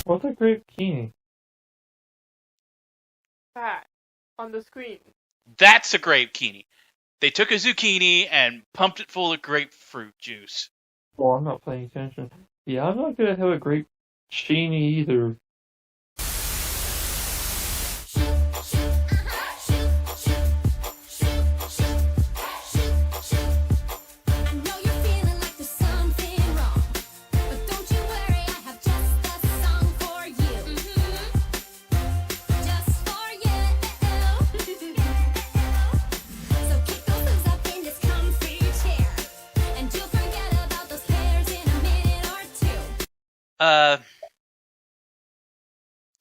What's a grape bikini? That on the screen. That's a grape bikini. They took a zucchini and pumped it full of grapefruit juice. Well, I'm not paying attention. Yeah, I'm not gonna have a grape sheeny either.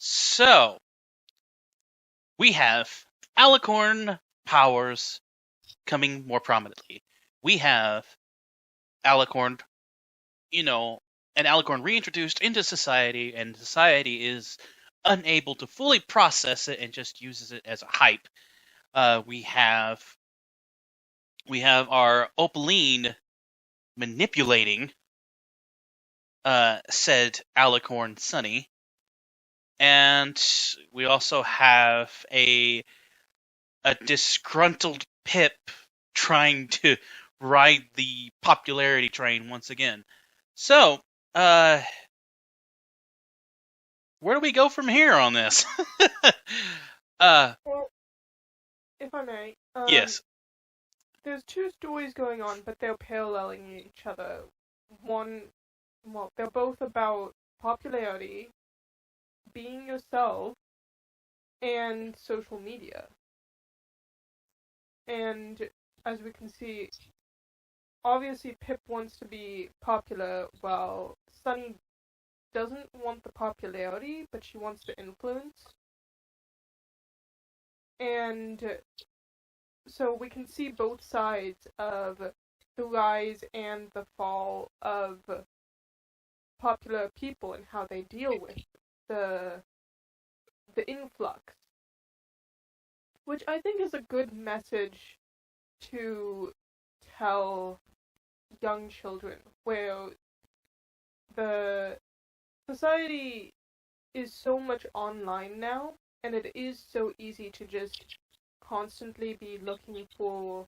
So we have alicorn powers coming more prominently. We have alicorn, an alicorn reintroduced into society, and society is unable to fully process it and just uses it as a hype. We have our Opaline manipulating said alicorn Sunny, and we also have a disgruntled Pip trying to ride the popularity train once again. So, where do we go from here on this? Well, if I may. Yes. There's two stories going on, but they're paralleling each other. They're both about popularity, being yourself, and social media. And as we can see, obviously Pip wants to be popular, while Sunny doesn't want the popularity, but she wants the influence. And so we can see both sides of the rise and the fall of popular people and how they deal with the influx, which I think is a good message to tell young children, where the society is so much online now, and it is so easy to just constantly be looking for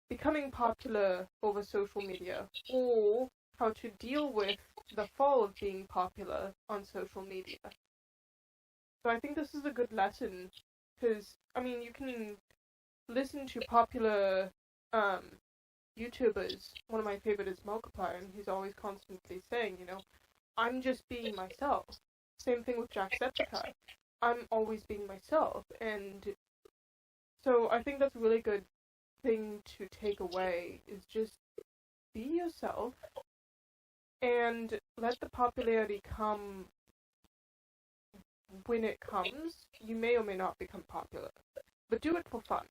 becoming popular over social media, or how to deal with the fall of being popular on social media. So I think this is a good lesson, because, you can listen to popular YouTubers. One of my favorite is Markiplier, and he's always constantly saying, I'm just being myself. Same thing with Jacksepticeye. I'm always being myself, and so I think that's a really good thing to take away, is just be yourself, and let the popularity come when it comes. You may or may not become popular, but do it for fun.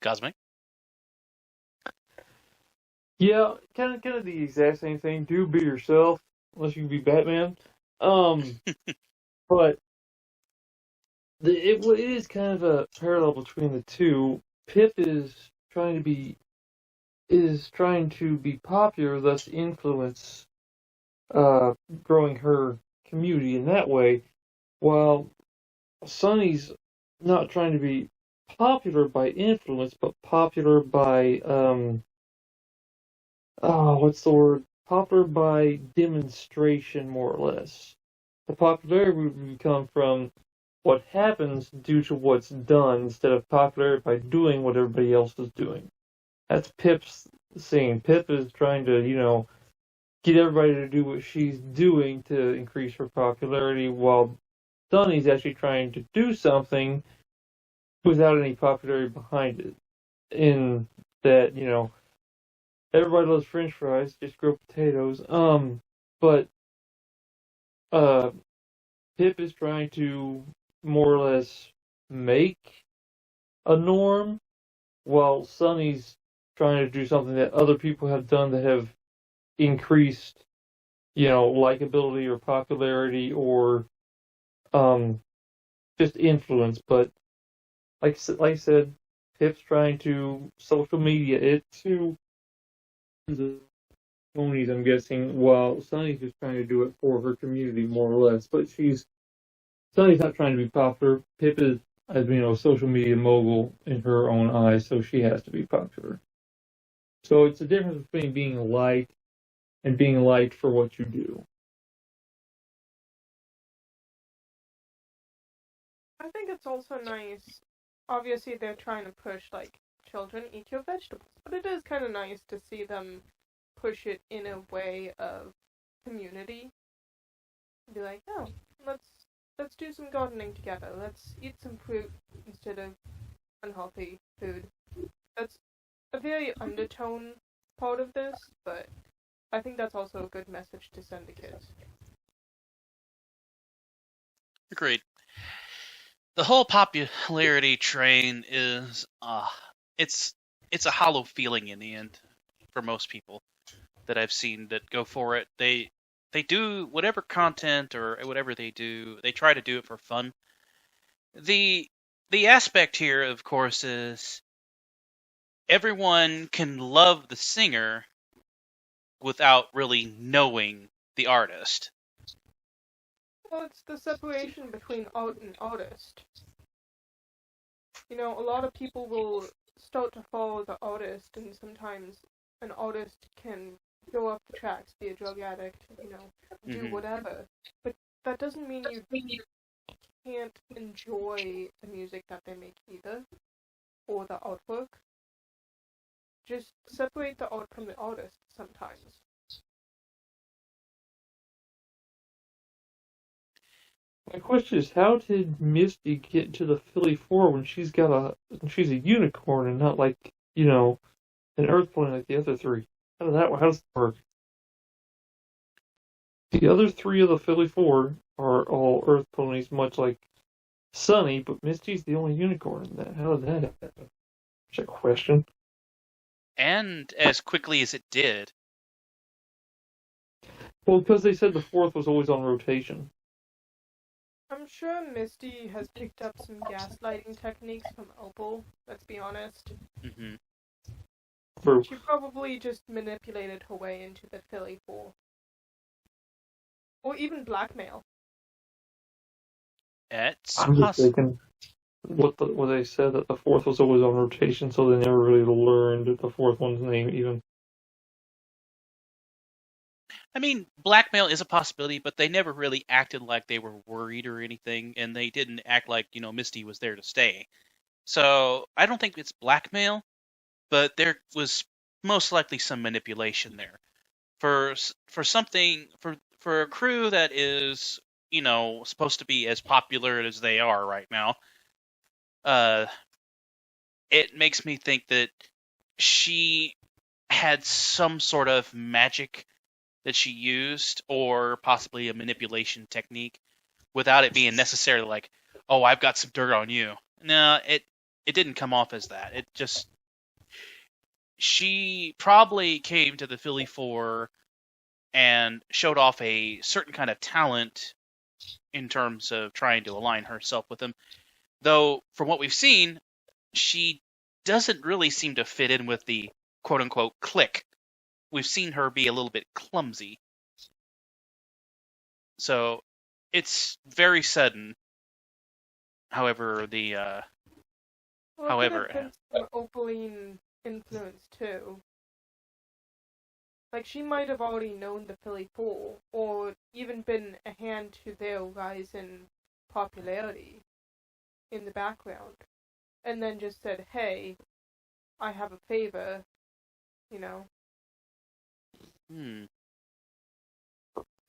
Cosmic? Yeah, kind of the exact same thing. Do be yourself, unless you can be Batman. But it is kind of a parallel between the two. Pip is trying to be popular, thus influence growing her community in that way, while Sunny's not trying to be popular by influence, but popular by what's the word? Popular by demonstration, more or less. The popularity would come from what happens due to what's done, instead of popularity by doing what everybody else is doing. That's Pip's scene. Pip is trying to, get everybody to do what she's doing to increase her popularity, while Sunny's actually trying to do something without any popularity behind it. In that, everybody loves French fries, just grow potatoes. But Pip is trying to more or less make a norm, while Sunny's trying to do something that other people have done that have increased, likability or popularity or just influence. But like I said, Pip's trying to social media it to the ponies, I'm guessing, while Sunny's just trying to do it for her community, more or less. But Sunny's not trying to be popular. Pip is, as we know, a social media mogul in her own eyes, so she has to be popular. So it's the difference between being liked and being liked for what you do. I think it's also nice. Obviously, they're trying to push, like, children eat your vegetables, but it is kind of nice to see them push it in a way of community. Be like, oh, let's do some gardening together. Let's eat some fruit instead of unhealthy food. That's a very undertone part of this, but I think that's also a good message to send to kids. Agreed. The whole popularity train is it's a hollow feeling in the end for most people that I've seen that go for it. They do whatever content or whatever they do, they try to do it for fun. The aspect here, of course, is everyone can love the singer without really knowing the artist. Well, it's the separation between art and artist. You know, a lot of people will start to follow the artist, and sometimes an artist can go off the tracks, be a drug addict, do whatever. But that doesn't mean you can't enjoy the music that they make either, or the artwork. Just separate the art from the artist sometimes. My question is, how did Misty get to the Philly 4 when she's a unicorn and not like, an Earth pony like the other three? How does that work? The other three of the Philly 4 are all Earth ponies, much like Sunny, but Misty's the only unicorn in that. How did that happen? That's a question. And as quickly as it did. Well, because they said the fourth was always on rotation. I'm sure Misty has picked up some gaslighting techniques from Opal, let's be honest. Mm-hmm. She probably just manipulated her way into the Philly 4. Or even blackmail. I'm just thinking what they said, that the fourth was always on rotation, so they never really learned the fourth one's name even. I mean, blackmail is a possibility, but they never really acted like they were worried or anything, and they didn't act like, Misty was there to stay. So I don't think it's blackmail, but there was most likely some manipulation there. For a crew that is, supposed to be as popular as they are right now, it makes me think that she had some sort of magic that she used, or possibly a manipulation technique, without it being necessarily like, oh, I've got some dirt on you. No, it didn't come off as that. It just, she probably came to the Philly 4 and showed off a certain kind of talent in terms of trying to align herself with them. Though, from what we've seen, she doesn't really seem to fit in with the quote-unquote clique. We've seen her be a little bit clumsy. So, it's very sudden. However, However, it has some Opaline influence too. Like, she might have already known the Philly 4, or even been a hand to their rise in popularity in the background, and then just said, hey, I have a favor,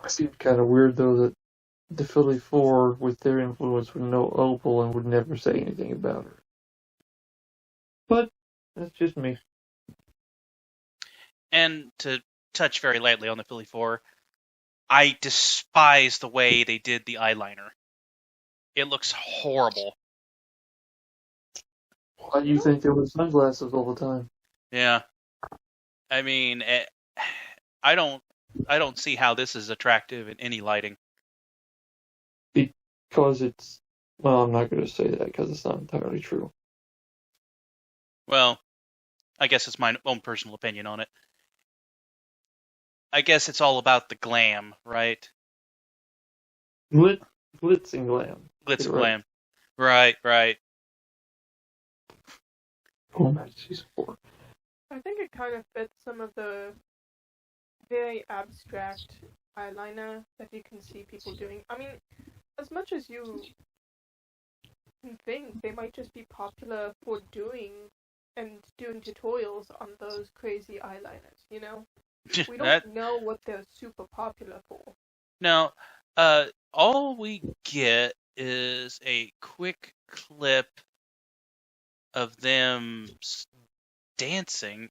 It seemed kind of weird, though, that the Philly 4, with their influence, would know Opal and would never say anything about her. But that's just me. And to touch very lightly on the Philly 4, I despise the way they did the eyeliner. It looks horrible. Why do you think there were sunglasses all the time? Yeah. I mean, I don't see how this is attractive in any lighting. Because it's... Well, I'm not going to say that because it's not entirely true. Well, I guess it's my own personal opinion on it. I guess it's all about the glam, right? Glitz and glam. Glitz Get it and right. glam. Right. Going back to season 4. I think it kind of fits some of the very abstract eyeliner that you can see people doing. I mean, as much as you can think, they might just be popular for doing tutorials on those crazy eyeliners, you know? We don't know what they're super popular for. Now, all we get is a quick clip of them dancing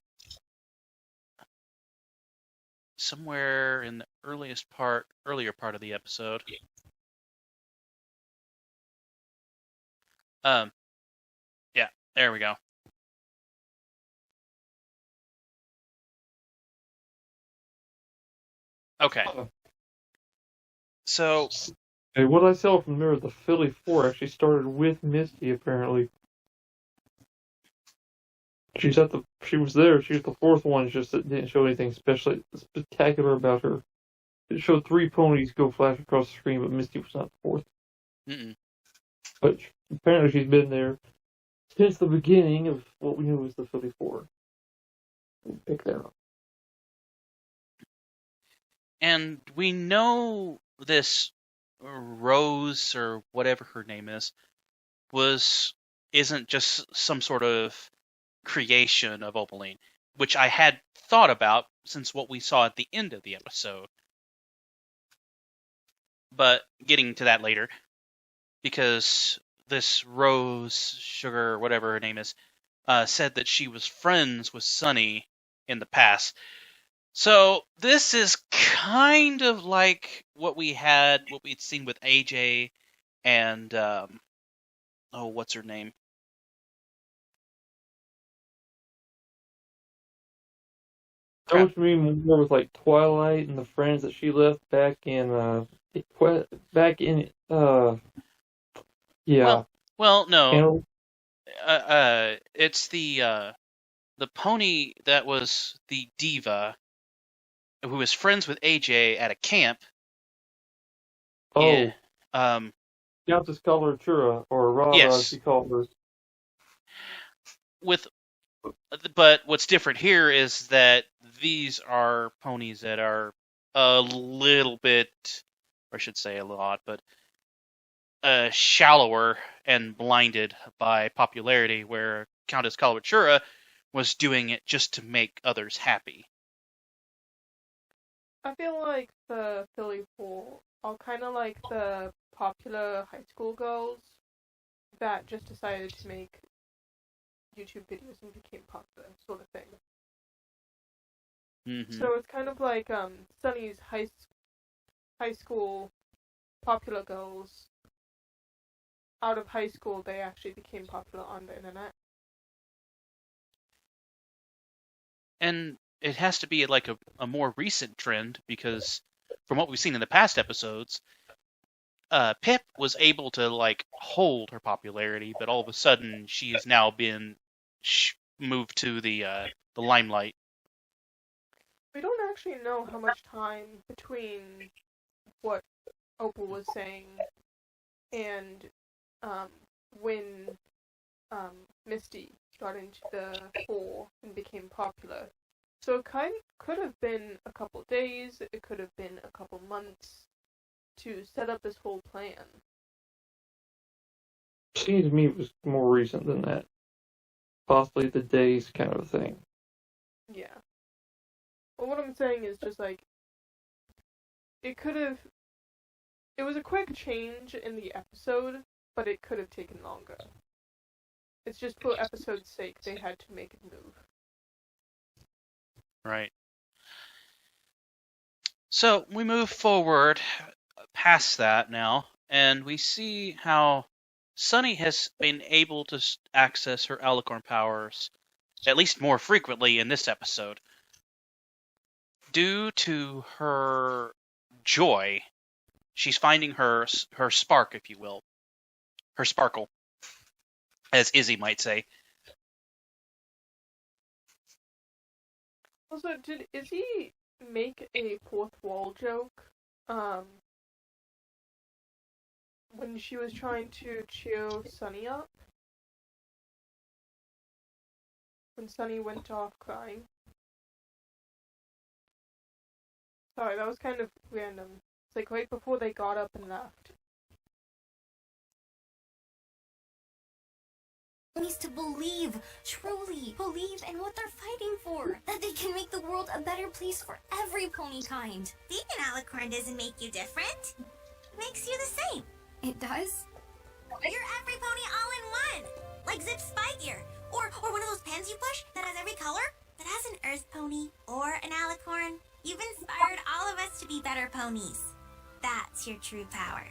somewhere in the earlier part of the episode. Yeah, there we go. Okay. So, Hey, what I saw from there, the Philly 4 actually started with Misty, apparently. She was there. She was the fourth one. It's just it didn't show anything spectacular about her. It showed 3 ponies go flash across the screen, but Misty was not the fourth. But apparently she's been there since the beginning of what we knew was the Philly 4. Pick that up. And we know this Rose, or whatever her name is, isn't just some sort of creation of Opaline, which I had thought about since what we saw at the end of the episode. But getting to that later, because this Rose, Sugar, whatever her name is, said that she was friends with Sunny in the past. So this is kind of like what we'd seen with AJ and what's her name? I what you mean more with like Twilight and the friends that she left back in yeah. Well, no. It's the pony that was the diva who was friends with AJ at a camp. Oh. Yeah. Countess Coloratura, or Rara, yes. as she called her. But what's different here is that these are ponies that are a little bit, or I should say a lot, but shallower and blinded by popularity, where Countess Coloratura was doing it just to make others happy. I feel like the Philly 4 are kind of like the popular high school girls that just decided to make YouTube videos and became popular, sort of thing. Mm-hmm. So it's kind of like Sunny's high school popular girls. Out of high school, they actually became popular on the internet. And it has to be like a more recent trend, because from what we've seen in the past episodes, Pip was able to like hold her popularity, but all of a sudden she has now been moved to the limelight. We don't actually know how much time between what Opal was saying and when Misty got into the 4 and became popular. So it could have been a couple days, it could have been a couple months to set up this whole plan. Seems to me it was more recent than that. Possibly the days kind of thing. Yeah. Well, what I'm saying is just like, it was a quick change in the episode, but it could have taken longer. It's just for episode's sake, they had to make it move. Right. So we move forward past that now, and we see how Sunny has been able to access her Alicorn powers at least more frequently in this episode. Due to her joy, she's finding her spark, if you will. Her sparkle, as Izzy might say. Also, did Izzy make a fourth wall joke? When she was trying to cheer Sunny up? When Sunny went off crying? Sorry, that was kind of random. It's like right before they got up and left. Needs to believe, truly believe in what they're fighting for. That they can make the world a better place for every pony kind. Being an alicorn doesn't make you different. It makes you the same. It does? You're every pony all in one. Like Zip's spy ear. Or one of those pens you push that has every color. That has an earth pony or an alicorn. You've inspired all of us to be better ponies. That's your true power.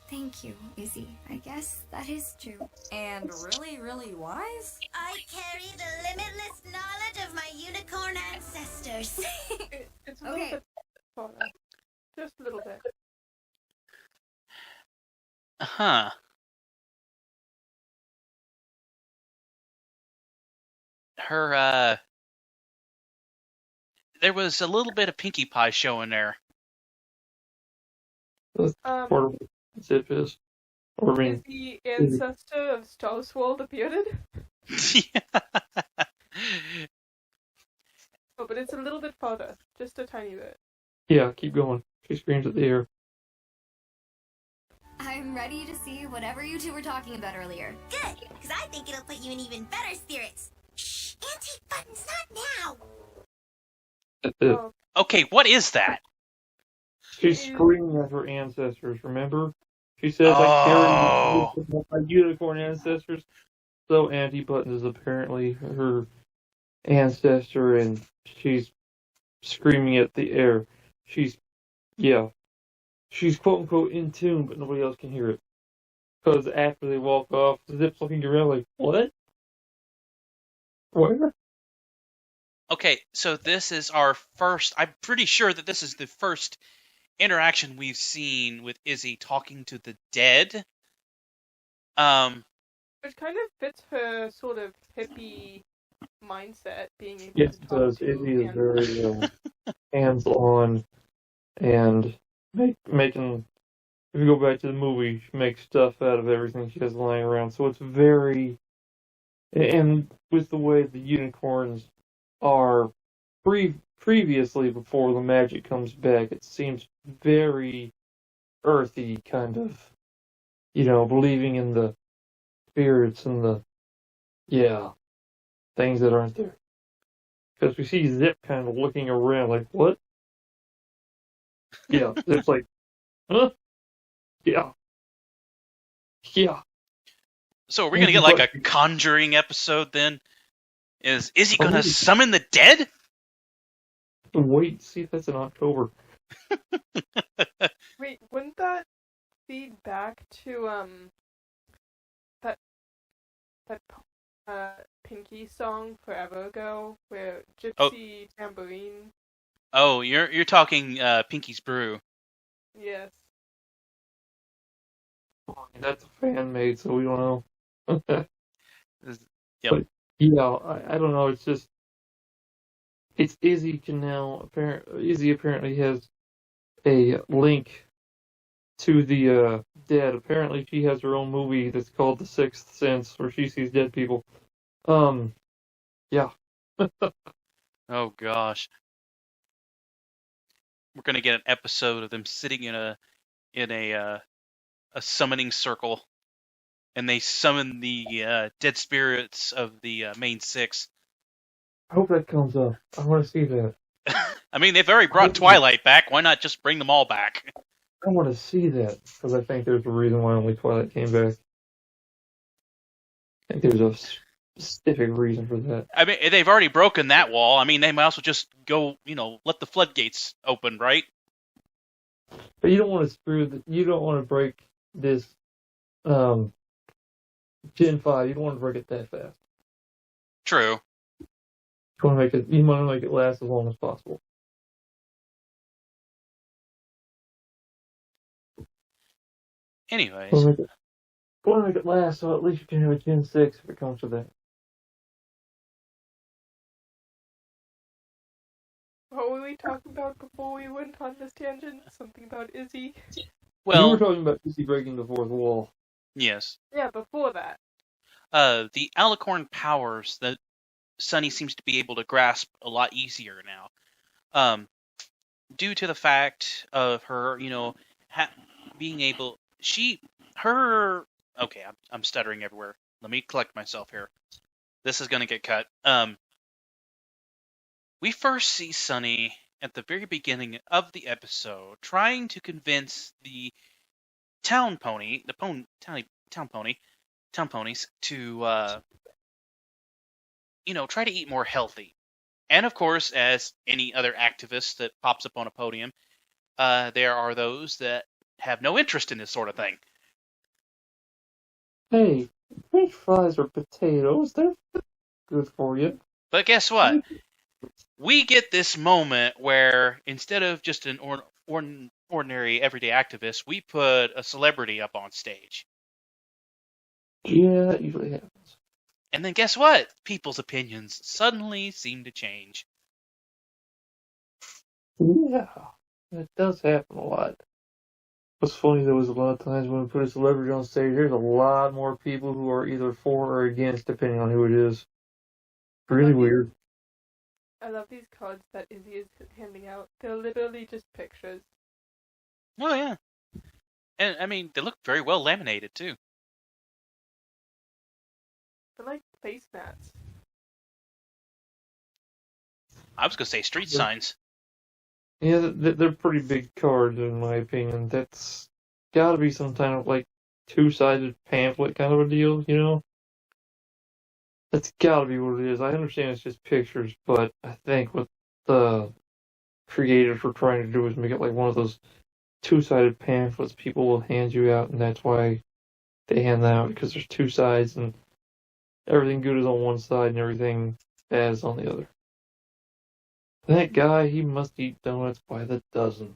Thank you, Izzy. I guess that is true. And really, really wise? I carry the limitless knowledge of my unicorn ancestors. It's a little Okay. bit farther. Just a little bit. Huh. Her, there was a little bit of Pinkie Pie showing there. Part of Zip is. Or I Is mean, the ancestor of Starswald bearded? Oh, but it's a little bit farther. Just a tiny bit. yeah, keep going. She screams at the air. I'm ready to see whatever you two were talking about earlier. Good, because I think it'll put you in even better spirits. Shh, anti-buttons, not now. Oh, Okay, what is that? She's screaming at her ancestors, remember? She says, Oh. I carry my unicorn ancestors. So Anti-Buttons is apparently her ancestor, and she's screaming at the air. She's quote-unquote in tune, but nobody else can hear it. Because after they walk off, Zip's looking around like, what? Where? Okay, so this is our first. I'm pretty sure that this is the first interaction we've seen with Izzy talking to the dead. which kind of fits her sort of hippie mindset, being able Yes, to it talk does. to Izzy is animals. very hands-on and making. If you go back to the movie, she makes stuff out of everything she has lying around. So it's very, and with the way the unicorns are previously before the magic comes back, it seems very earthy, kind of, believing in the spirits and the things that aren't there. Because we see Zip kind of looking around like, what? Yeah, Zip's like, huh? Yeah. So are we gonna get like a Conjuring episode then? Is he gonna summon the dead? Wait, see if that's in October. Wait, wouldn't that feed back to that Pinky song forever ago, where Gypsy Tambourine? Oh, you're talking Pinky's Brew. Yes. That's a fan made, so we don't know. Yep. But yeah, I don't know. It's just Izzy can now Izzy apparently has a link to the dead. Apparently, she has her own movie that's called The Sixth Sense, where she sees dead people. Yeah. Oh gosh. We're gonna get an episode of them sitting in a summoning circle, and they summon the dead spirits of the main six. I hope that comes up. I want to see that. I mean, they've already brought Twilight back. Why not just bring them all back? I want to see that because I think there's a reason why only Twilight came back. I think there's a specific reason for that. I mean, they've already broken that wall. I mean, they might also just go, let the floodgates open, right? But you don't want to you don't want to break this Gen 5. You don't want to break it that fast. True. You want to make it last as long as possible. Anyways. You want to make it last, so at least you can have a Gen 6 if it comes to that. What were we talking about before we went on this tangent? Something about Izzy? You Well, were talking about Izzy breaking the fourth wall. yes. Yeah, before that. The alicorn powers that Sunny seems to be able to grasp a lot easier now. Due to the fact of her, being able, okay, I'm stuttering everywhere. Let me collect myself here. This is gonna get cut. We first see Sunny at the very beginning of the episode trying to convince the town ponies to, try to eat more healthy. And of course, as any other activist that pops up on a podium, there are those that have no interest in this sort of thing. Hey, French fries are potatoes. They're good for you. But guess what? We get this moment where instead of just an ordinary everyday activist, we put a celebrity up on stage. Yeah, that usually happens. And then guess what? People's opinions suddenly seem to change. Yeah, that does happen a lot. What's funny though is a lot of times when we put a celebrity on stage, there's a lot more people who are either for or against, depending on who it is. Really weird. I love these cards that Izzy is handing out. They're literally just pictures. Oh, yeah. And, I mean, they look very well laminated, too. They're like placemats. I was going to say street signs. Yeah, they're pretty big cards in my opinion. That's gotta be some kind of like two-sided pamphlet kind of a deal, you know? That's gotta be what it is. I understand it's just pictures, but I think what the creators were trying to do is make it like one of those two-sided pamphlets people will hand you out, and that's why they hand that out, because there's two sides, and everything good is on one side, and everything bad is on the other. That guy, he must eat donuts by the dozen.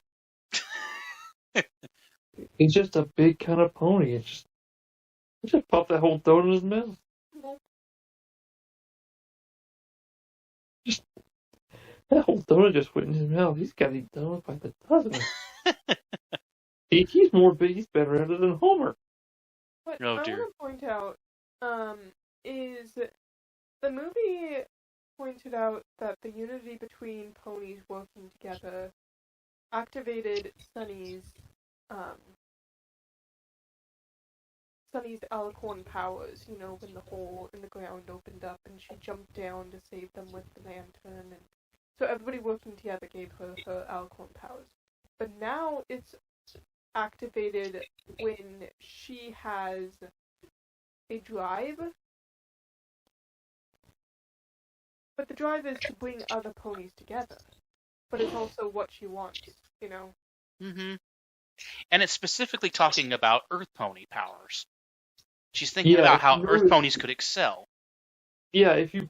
He's just a big kind of pony. It's just pop that whole donut in his mouth. That whole donut just went in his mouth. He's got to eat donut by the dozen. He's more big. He's better at it than Homer. What Oh, I dear. want to point out is the movie pointed out that the unity between ponies working together activated Sunny's alicorn powers, you know, when the hole in the ground opened up and she jumped down to save them with the lantern, and so everybody working together gave her alicorn powers. But now it's activated when she has a drive. But the drive is to bring other ponies together. But it's also what she wants, you know? Mm-hmm. And it's specifically talking about Earth Pony powers. She's thinking about how Earth Ponies could excel. Yeah, if you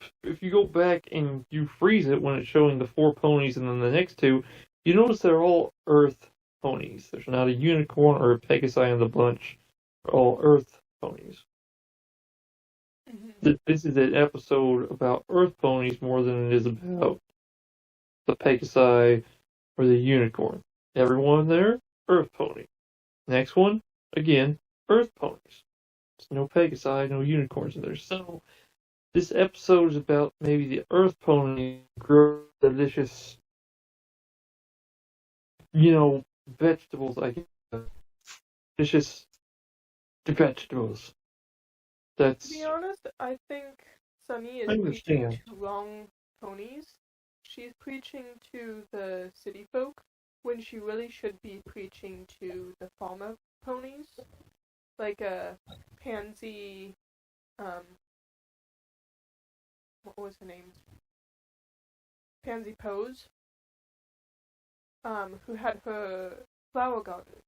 go back and you freeze it when it's showing the 4 ponies and then the next 2, you notice they're all Earth ponies. There's not a unicorn or a Pegasi in the bunch. They're all Earth ponies. Mm-hmm. This is an episode about Earth ponies more than it is about the Pegasi or the unicorn. Everyone there, Earth pony. Next one, again, Earth ponies. There's no Pegasi, no unicorns in there. So this episode is about maybe the Earth pony grow delicious, vegetables. Delicious vegetables. To be honest, I think Sunny is preaching to wrong ponies. She's preaching to the city folk when she really should be preaching to the farmer ponies. Like Pansy, what was her name? Pansy Pose, who had her flower garden.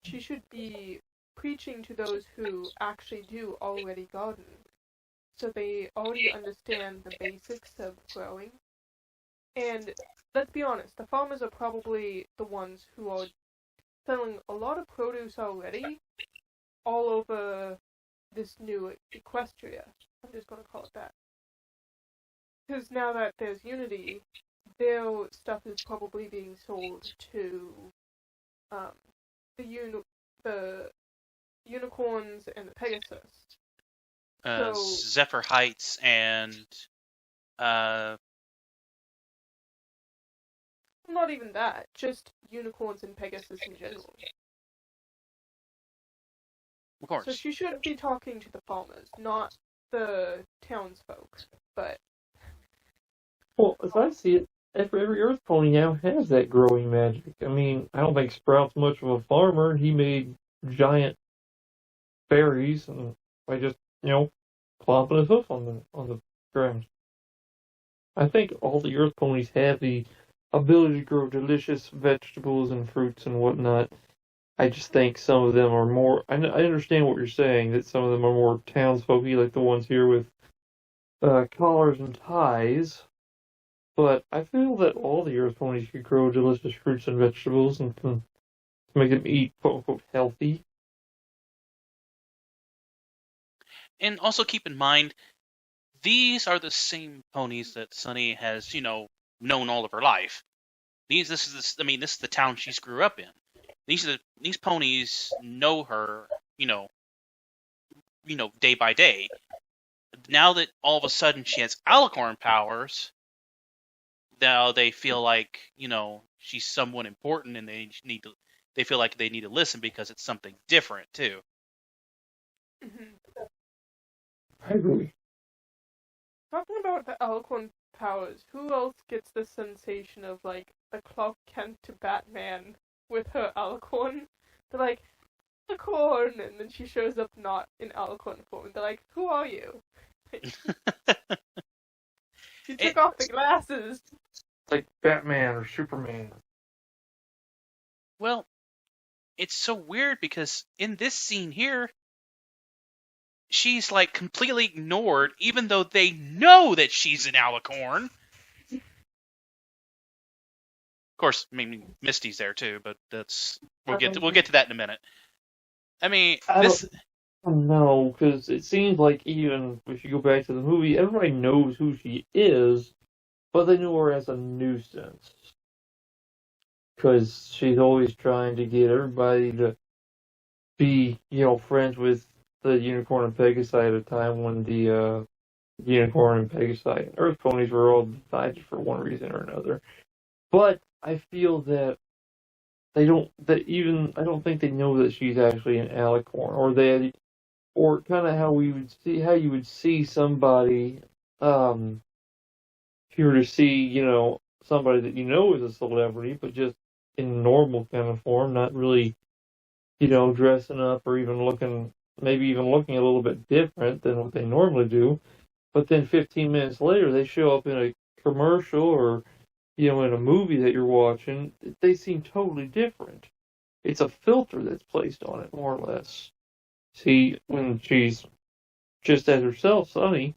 She should be preaching to those who actually do already garden, so they already understand the basics of growing. And let's be honest, the farmers are probably the ones who are selling a lot of produce already all over this new Equestria. I'm just going to call it that. Because now that there's unity, their stuff is probably being sold to the unicorns and the Pegasus. So Zephyr Heights and not even that, just unicorns and Pegasus in general. of course. So she should be talking to the farmers, not the townsfolk. But Well, as I see it, every Earth Pony now has that growing magic. I mean, I don't think Sprout's much of a farmer. He made giant berries and by just, plopping his hoof on the ground. I think all the Earth Ponies have the ability to grow delicious vegetables and fruits and whatnot. I just think some of them are more. I understand what you're saying, that some of them are more townsfolky, like the ones here with collars and ties. But I feel that all the Earth Ponies could grow delicious fruits and vegetables and can make them eat, quote unquote, healthy. And also keep in mind, these are the same ponies that Sunny has, known all of her life. This is the town she's grew up in. These ponies know her, day by day. Now that all of a sudden she has alicorn powers, now they feel like, she's someone important, and they feel like they need to listen because it's something different too. I agree. talking about the alicorn powers, who else gets the sensation of, like, the Clark Kent to Batman with her alicorn? They're like, alicorn! And then she shows up not in alicorn form. They're like, who are you? She took off the glasses! Like Batman or Superman. Well, it's so weird because in this scene here, she's like completely ignored, even though they know that she's an alicorn. Of course, Misty's there too, but we'll get to that in a minute. I mean, No, because it seems like even if you go back to the movie, everybody knows who she is, but they know her as a nuisance. Because she's always trying to get everybody to be, friends with the Unicorn and Pegasi at a time when the Unicorn and Pegasi and Earth Ponies were all divided for one reason or another. But I feel that I don't think they know that she's actually an alicorn, or kind of how you would see somebody, if you were to see, somebody that is a celebrity, but just in normal kind of form, not really, dressing up or maybe even looking a little bit different than what they normally do. But then 15 minutes later, they show up in a commercial or, in a movie that you're watching. They seem totally different. It's a filter that's placed on it, more or less. See, when she's just as herself, Sunny,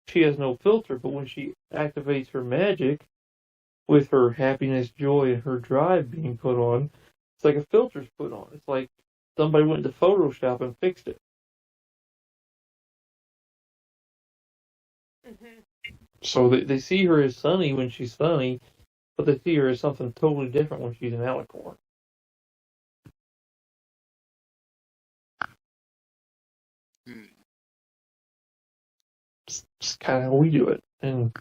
she has no filter, but when she activates her magic, with her happiness, joy, and her drive being put on, it's like a filter's put on. It's like somebody went to Photoshop and fixed it. Mm-hmm. So they see her as Sunny when she's Sunny, but they see her as something totally different when she's an alicorn. It's kind of how we do it. And,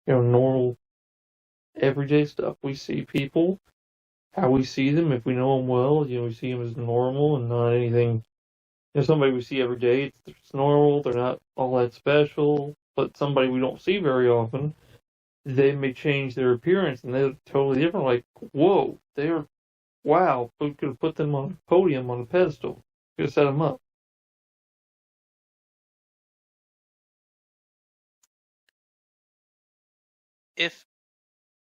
normal, everyday stuff. We see people, how we see them. If we know them well, we see them as normal and not anything. Somebody we see every day, it's normal. They're not all that special. But somebody we don't see very often, they may change their appearance and they're totally different. Like, whoa, wow, we could have put them on a podium on a pedestal. Could have set them up.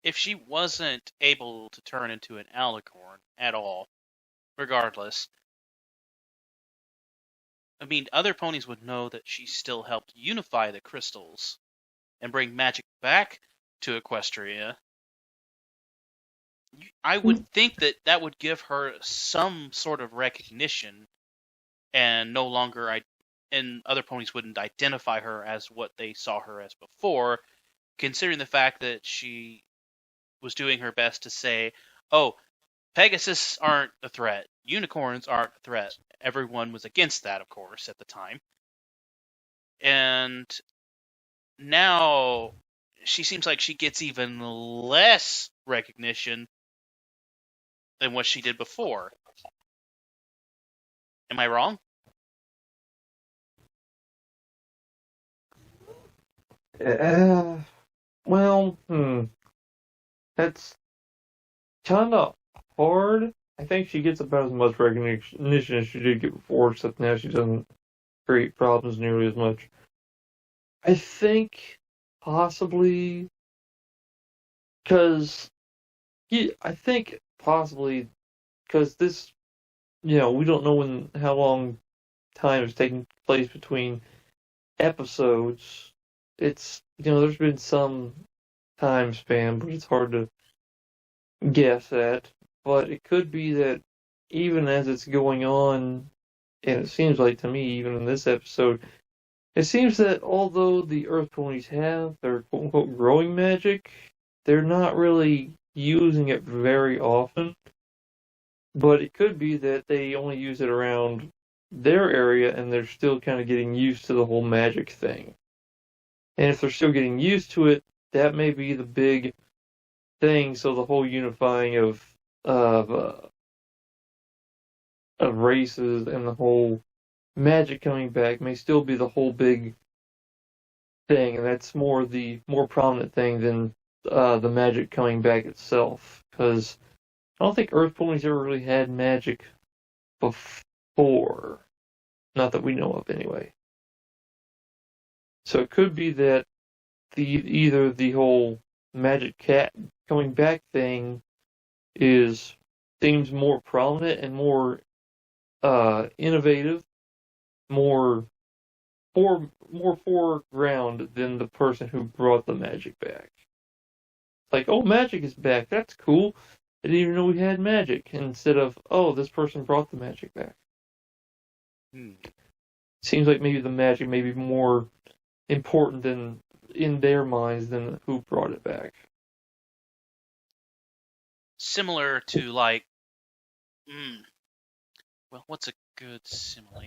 If she wasn't able to turn into an alicorn at all, regardless, other ponies would know that she still helped unify the crystals and bring magic back to Equestria. I would think that would give her some sort of recognition, and no longer and other ponies wouldn't identify her as what they saw her as before, considering the fact that she was doing her best to say, "Oh, Pegasus aren't a threat. Unicorns aren't a threat." Everyone was against that, of course, at the time. And now she seems like she gets even less recognition than what she did before. Am I wrong? Well, that's kind of hard. I think she gets about as much recognition as she did get before, except now she doesn't create problems nearly as much. I think possibly because I think possibly because this, we don't know how long time is taking place between episodes. It's there's been some time span, but it's hard to guess at. But it could be that even as it's going on, and it seems like to me, even in this episode, it seems that although the Earth ponies have their quote unquote growing magic, they're not really using it very often. But it could be that they only use it around their area and they're still kind of getting used to the whole magic thing. And if they're still getting used to it, that may be the big thing. So the whole unifying of races and the whole magic coming back may still be the whole big thing, and that's the more prominent thing than the magic coming back itself. Because I don't think Earth ponies ever really had magic before, not that we know of anyway. So it could be that either the whole magic cat coming back thing seems more prominent and more innovative, more foreground than the person who brought the magic back. Like, oh, magic is back. That's cool. I didn't even know we had magic. Instead of, oh, this person brought the magic back. Seems like maybe the magic may be more important in their minds than who brought it back. Similar to like, well, what's a good simile?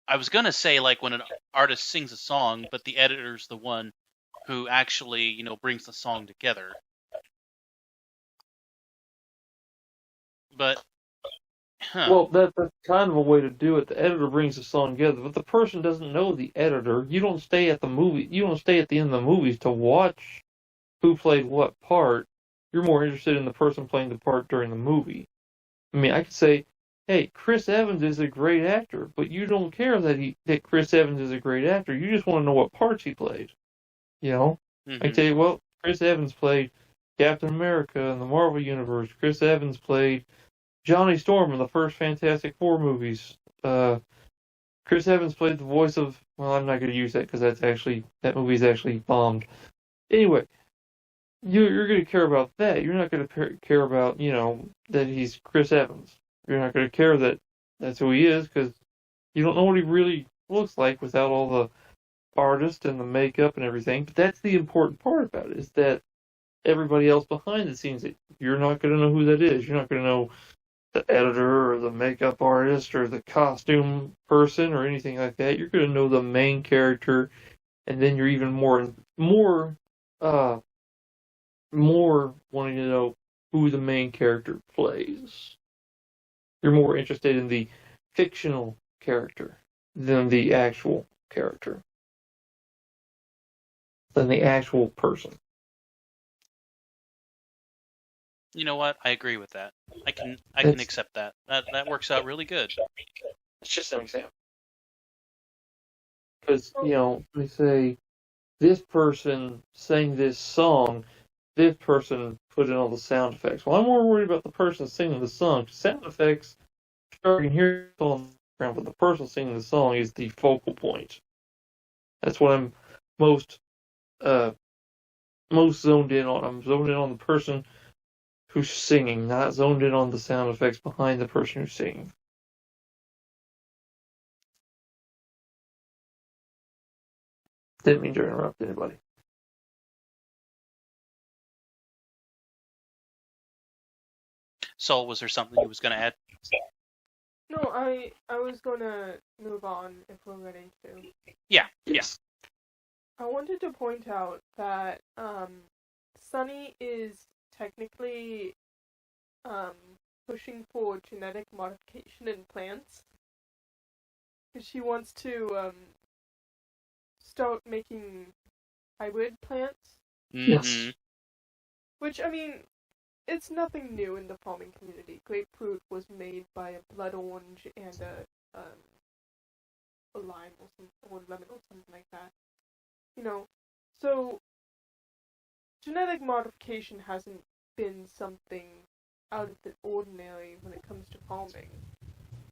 I was gonna say like when an artist sings a song, but the editor's the one who actually, brings the song together. But, Well, that's kind of a way to do it. The editor brings the song together, but the person doesn't know the editor. You don't stay at the movie. You don't stay at the end of the movies to watch who played what part. You're more interested in the person playing the part during the movie. I mean, I could say, hey, Chris Evans is a great actor, but you don't care that Chris Evans is a great actor. You just want to know what parts he played. I tell you, well, Chris Evans played Captain America in the Marvel Universe. Chris Evans played Johnny Storm in the first Fantastic Four movies. Chris Evans played the voice of. Well, I'm not going to use that because that movie's actually bombed. Anyway, you're going to care about that. You're not going to care about that he's Chris Evans. You're not going to care that that's who he is because you don't know what he really looks like without all the artist and the makeup and everything. But that's the important part about it, is that everybody else behind the scenes, you're not going to know who that is. You're not going to know the editor or the makeup artist or the costume person or anything like that. You're going to know the main character, and then you're even more wanting to know who the main character plays. You're more interested in the fictional character than the actual character, than the actual person. You know what? I agree with that. I can accept that. That works out really good. It's just an example. Because, they say, this person sang this song, this person put in all the sound effects. Well, I'm more worried about the person singing the song. Sound effects, sure, you can hear it on the background, but the person singing the song is the focal point. That's what I'm most zoned in on. I'm zoned in on the person who's singing, not zoned in on the sound effects behind the person who's singing. Didn't mean to interrupt anybody. Sol, was there something you was going to add? No, I was gonna move on if we're ready to. Yeah. I wanted to point out that Sunny is technically pushing for genetic modification in plants. Because she wants to start making hybrid plants. Mm-hmm. Yes. Which, I mean, it's nothing new in the farming community. Grapefruit was made by a blood orange and a lime or lemon or something like that. You know, so genetic modification hasn't been something out of the ordinary when it comes to farming.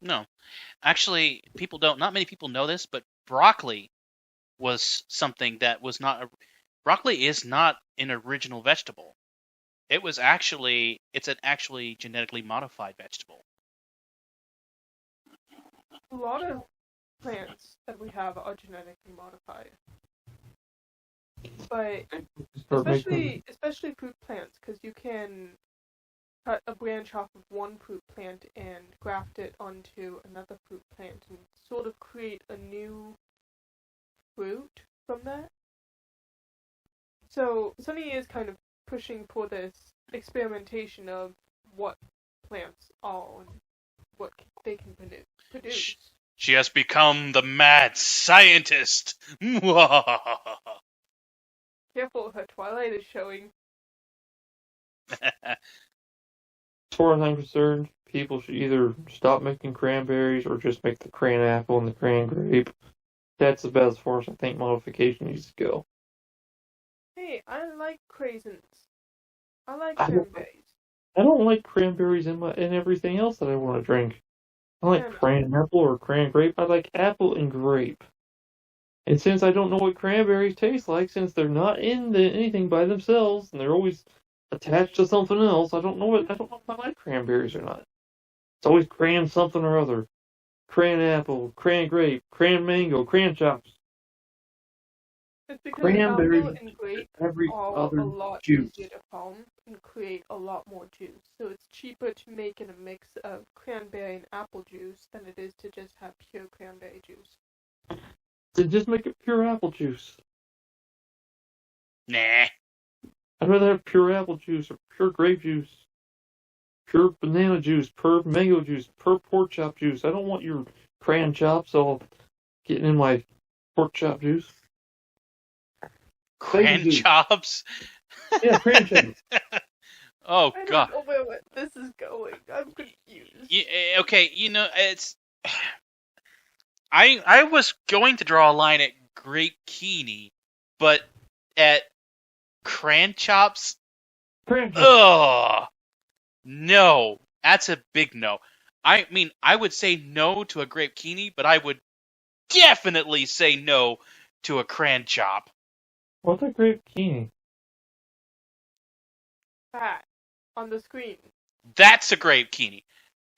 No. Actually, not many people know this, but broccoli was something that was not... Broccoli is not an original vegetable. It's an actually genetically modified vegetable. A lot of plants that we have are genetically modified. But especially fruit plants, because you can cut a branch off of one fruit plant and graft it onto another fruit plant and sort of create a new fruit from that. So Sunny is kind of pushing for this experimentation of what plants are and what they can produce. She has become the mad scientist. Careful, her Twilight is showing. As far as I'm concerned, people should either stop making cranberries or just make the cran apple and the cran grape. That's about as far as I think modification needs to go. Hey, I like craisins. I like I don't- cranberries. I don't like cranberries in everything else that I want to drink. I like cran apple or cran grape. I like apple and grape. And since I don't know what cranberries taste like, since they're not in anything by themselves and they're always attached to something else, I don't know if I like cranberries or not. It's always cran something or other. Cran apple, cran grape, cran mango, cran chops. It's because Cranberry, apple and grape every are other a lot juice. easier to farm and create a lot more juice. So it's cheaper to make in a mix of cranberry and apple juice than it is to just have pure cranberry juice. Then just make it pure apple juice. Nah. I'd rather have pure apple juice or pure grape juice, pure banana juice, pure mango juice, pure pork chop juice. I don't want your cran chops all getting in my pork chop juice. Cran chops? Yeah, cran chops. Oh, I God. don't know where this is going. I'm confused. Okay, it's... I was going to draw a line at grape kini, but at cran chops? Cran chops. Ugh! No. That's a big no. I mean, I would say no to a grape kini, but I would definitely say no to a cran chop. What's a grape kini? That on the screen. That's a grape kini.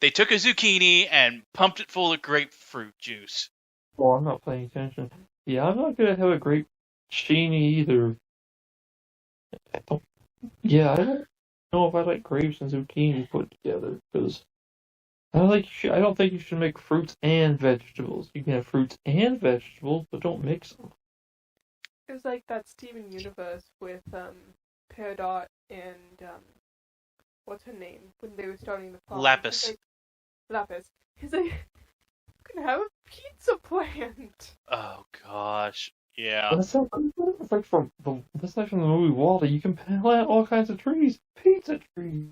They took a zucchini and pumped it full of grapefruit juice. Oh, I'm not paying attention. Yeah, I'm not gonna have a grape kini either. I don't know if I like grapes and zucchini put together because I don't think you should make fruits and vegetables. You can have fruits and vegetables, but don't mix them. It was like that Steven Universe with Peridot and what's her name when they were starting the farm. Lapis. Lapis. He's like, you can have a pizza plant. Oh gosh, yeah. That's like from the movie Wall-E. You can plant all kinds of trees. Pizza trees.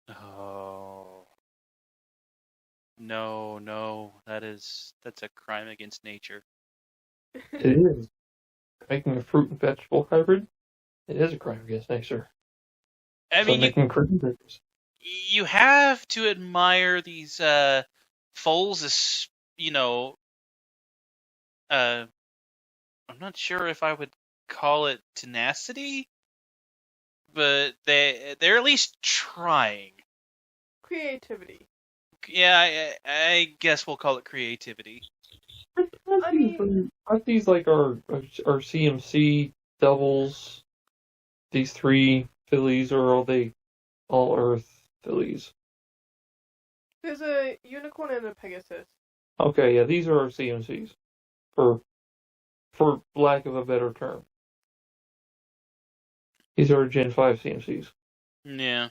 Oh. No, that's a crime against nature. It is. Making a fruit and vegetable hybrid, it is a crime against nature. I mean, making cranberries. you have to admire these foals as, I'm not sure if I would call it tenacity, but they're at least trying. Creativity. Yeah, I guess we'll call it creativity. Aren't these like our CMC doubles? These three fillies, or are they all Earth? fillies? There's a unicorn and a pegasus. Okay, yeah, these are our CMCs, for lack of a better term. These are Gen 5 CMCs. Yeah.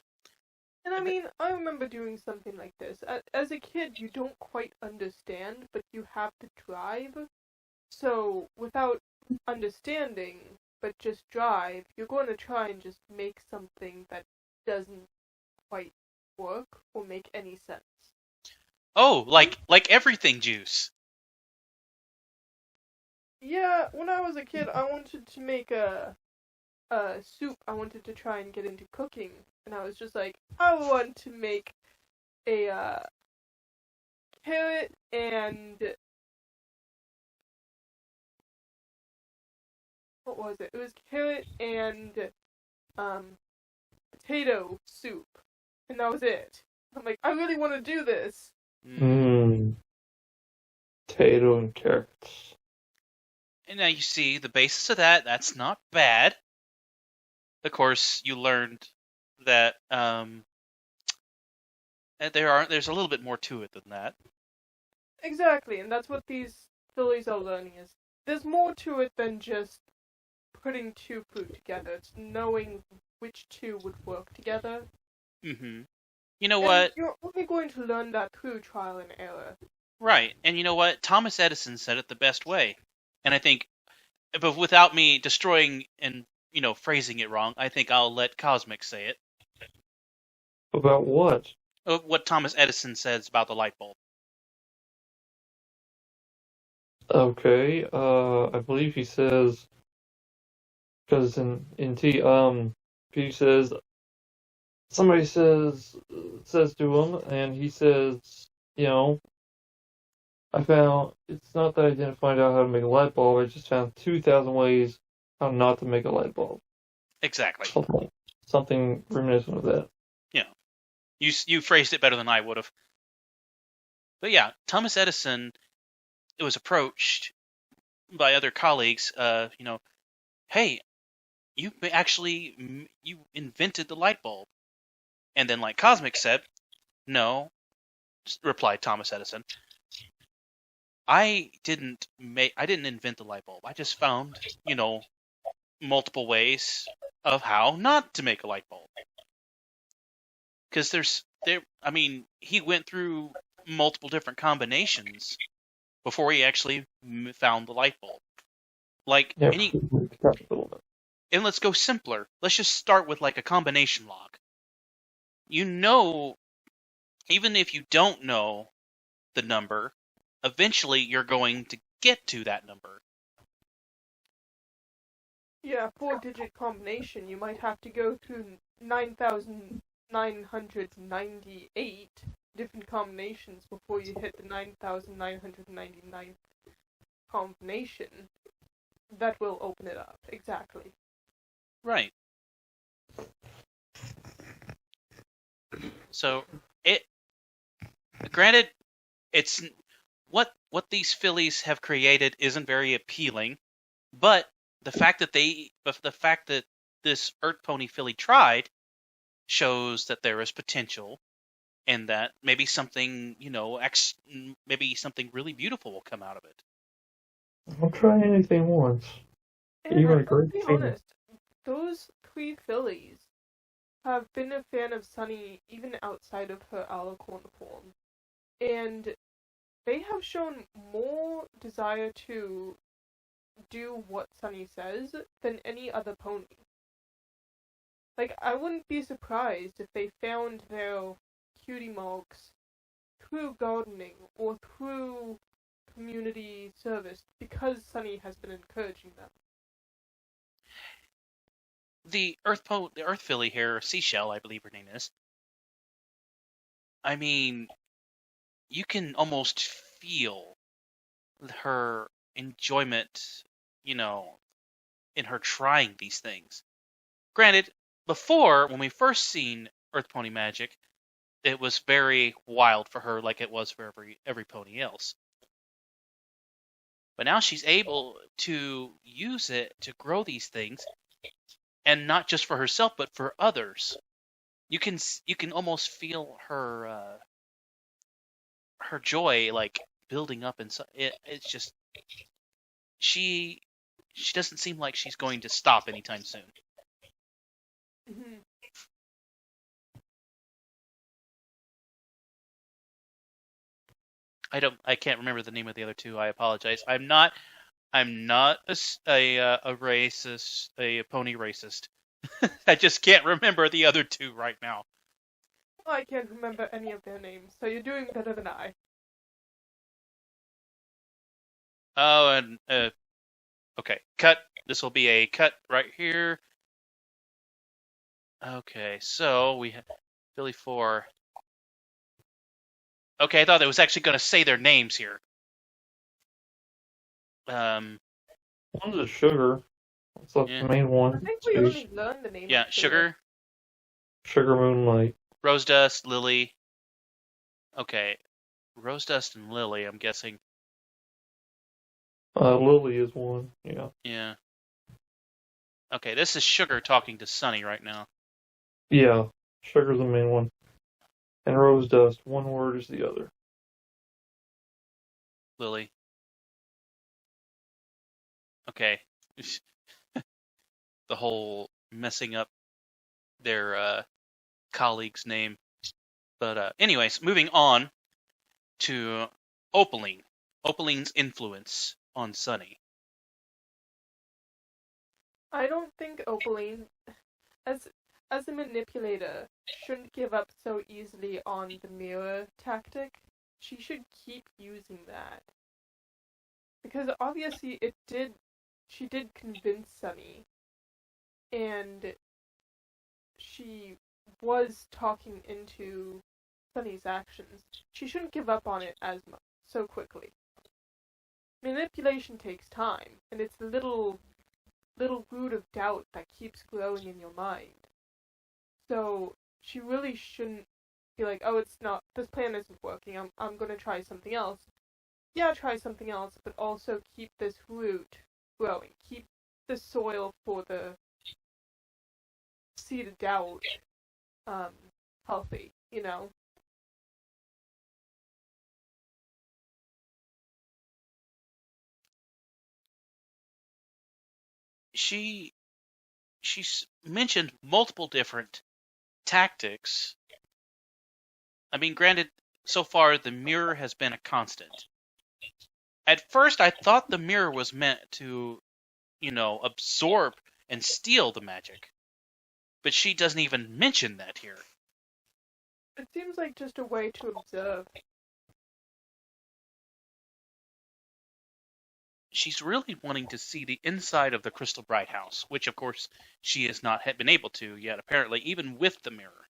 And I mean, I remember doing something like this. As a kid, you don't quite understand, but you have to drive. So, without understanding, but just drive, you're going to try and just make something that doesn't quite work or make any sense. Oh, like everything juice. Yeah, when I was a kid, I wanted to make a soup. I wanted to try and get into cooking, and I was just like, I want to make a carrot and what was it? It was carrot and potato soup, and that was it. I'm like, I really want to do this. Potato and carrots. And now you see the basis of that. That's not bad. Of course, you learned that there's a little bit more to it than that. Exactly, and that's what these fillies are learning is there's more to it than just putting two fruit together. It's knowing which two would work together. Mm-hmm. You know And what? you're only going to learn that through trial and error. Right. And you know what? Thomas Edison said it the best way. And I think, but without me destroying and, phrasing it wrong, I think I'll let Cosmic say it. About what? What Thomas Edison says about the light bulb. Okay, I believe he says, because in he says, somebody says to him, and he says, I found, it's not that I didn't find out how to make a light bulb, I just found 2,000 ways how not to make a light bulb. Exactly. Something reminiscent of that. Yeah. You phrased it better than I would have. But yeah, Thomas Edison was approached by other colleagues, hey, you invented the light bulb. And then, like Cosmic said, no, replied Thomas Edison, I didn't invent the light bulb. I just found, multiple ways of how not to make a light bulb. Because he went through multiple different combinations before he actually found the light bulb. And let's go simpler. Let's just start with like a combination lock. Even if you don't know the number, eventually you're going to get to that number. Yeah, 4-digit combination, you might have to go through 9,998 different combinations before you hit the 9,999th combination. That will open it up, exactly. Right. So, granted, it's what these fillies have created isn't very appealing, but the fact that this Earth Pony filly tried shows that there is potential, and that maybe something maybe something really beautiful will come out of it. I'll try anything once. And Even a I'll great be trainer. honest, those 3 fillies have been a fan of Sunny even outside of her alicorn form. And they have shown more desire to do what Sunny says than any other pony. Like, I wouldn't be surprised if they found their cutie marks through gardening or through community service because Sunny has been encouraging them. The Earth filly here, Seashell, I believe her name is. I mean, you can almost feel her enjoyment, in her trying these things. Granted, before, when we first seen Earth Pony Magic, it was very wild for her, like it was for every pony else. But now she's able to use it to grow these things, and not just for herself, but for others. you can almost feel her her joy like building up inside. It's just she doesn't seem like she's going to stop anytime soon. Mhm. I can't remember the name of the other two. I apologize. I'm not a racist, a pony racist. I just can't remember the other two right now. I can't remember any of their names, so you're doing better than I. Oh, and okay, cut. This will be a cut right here. Okay, so we have Billy 4. Okay, I thought it was actually going to say their names here. One's a sugar. That's like Yeah. the main one. I think we only learned the name. Yeah, of Sugar, Sugar Moonlight. Rose Dust, Lily. Okay, Rose Dust and Lily, I'm guessing. Lily is one. Yeah. Yeah. Okay, this is Sugar talking to Sunny right now. Yeah. Sugar's the main one. And Rose Dust. One word is the other. Lily. Okay. The whole messing up their colleague's name. But anyways, moving on to Opaline. Opaline's influence on Sunny. I don't think Opaline, as a manipulator, shouldn't give up so easily on the mirror tactic. She should keep using that. Because obviously she did convince Sunny, and she was talking into Sunny's actions. She shouldn't give up on it as much so quickly. Manipulation takes time, and it's the little root of doubt that keeps growing in your mind. So she really shouldn't be like, oh, this plan isn't working, I'm gonna try something else. Yeah, try something else, but also keep this root growing. Keep the soil for the seed of doubt healthy, you know? She's mentioned multiple different tactics. I mean, granted, so far the mirror has been a constant. At first, I thought the mirror was meant to, absorb and steal the magic. But she doesn't even mention that here. It seems like just a way to observe. She's really wanting to see the inside of the Crystal Bright House, which, of course, she has not been able to yet, apparently, even with the mirror.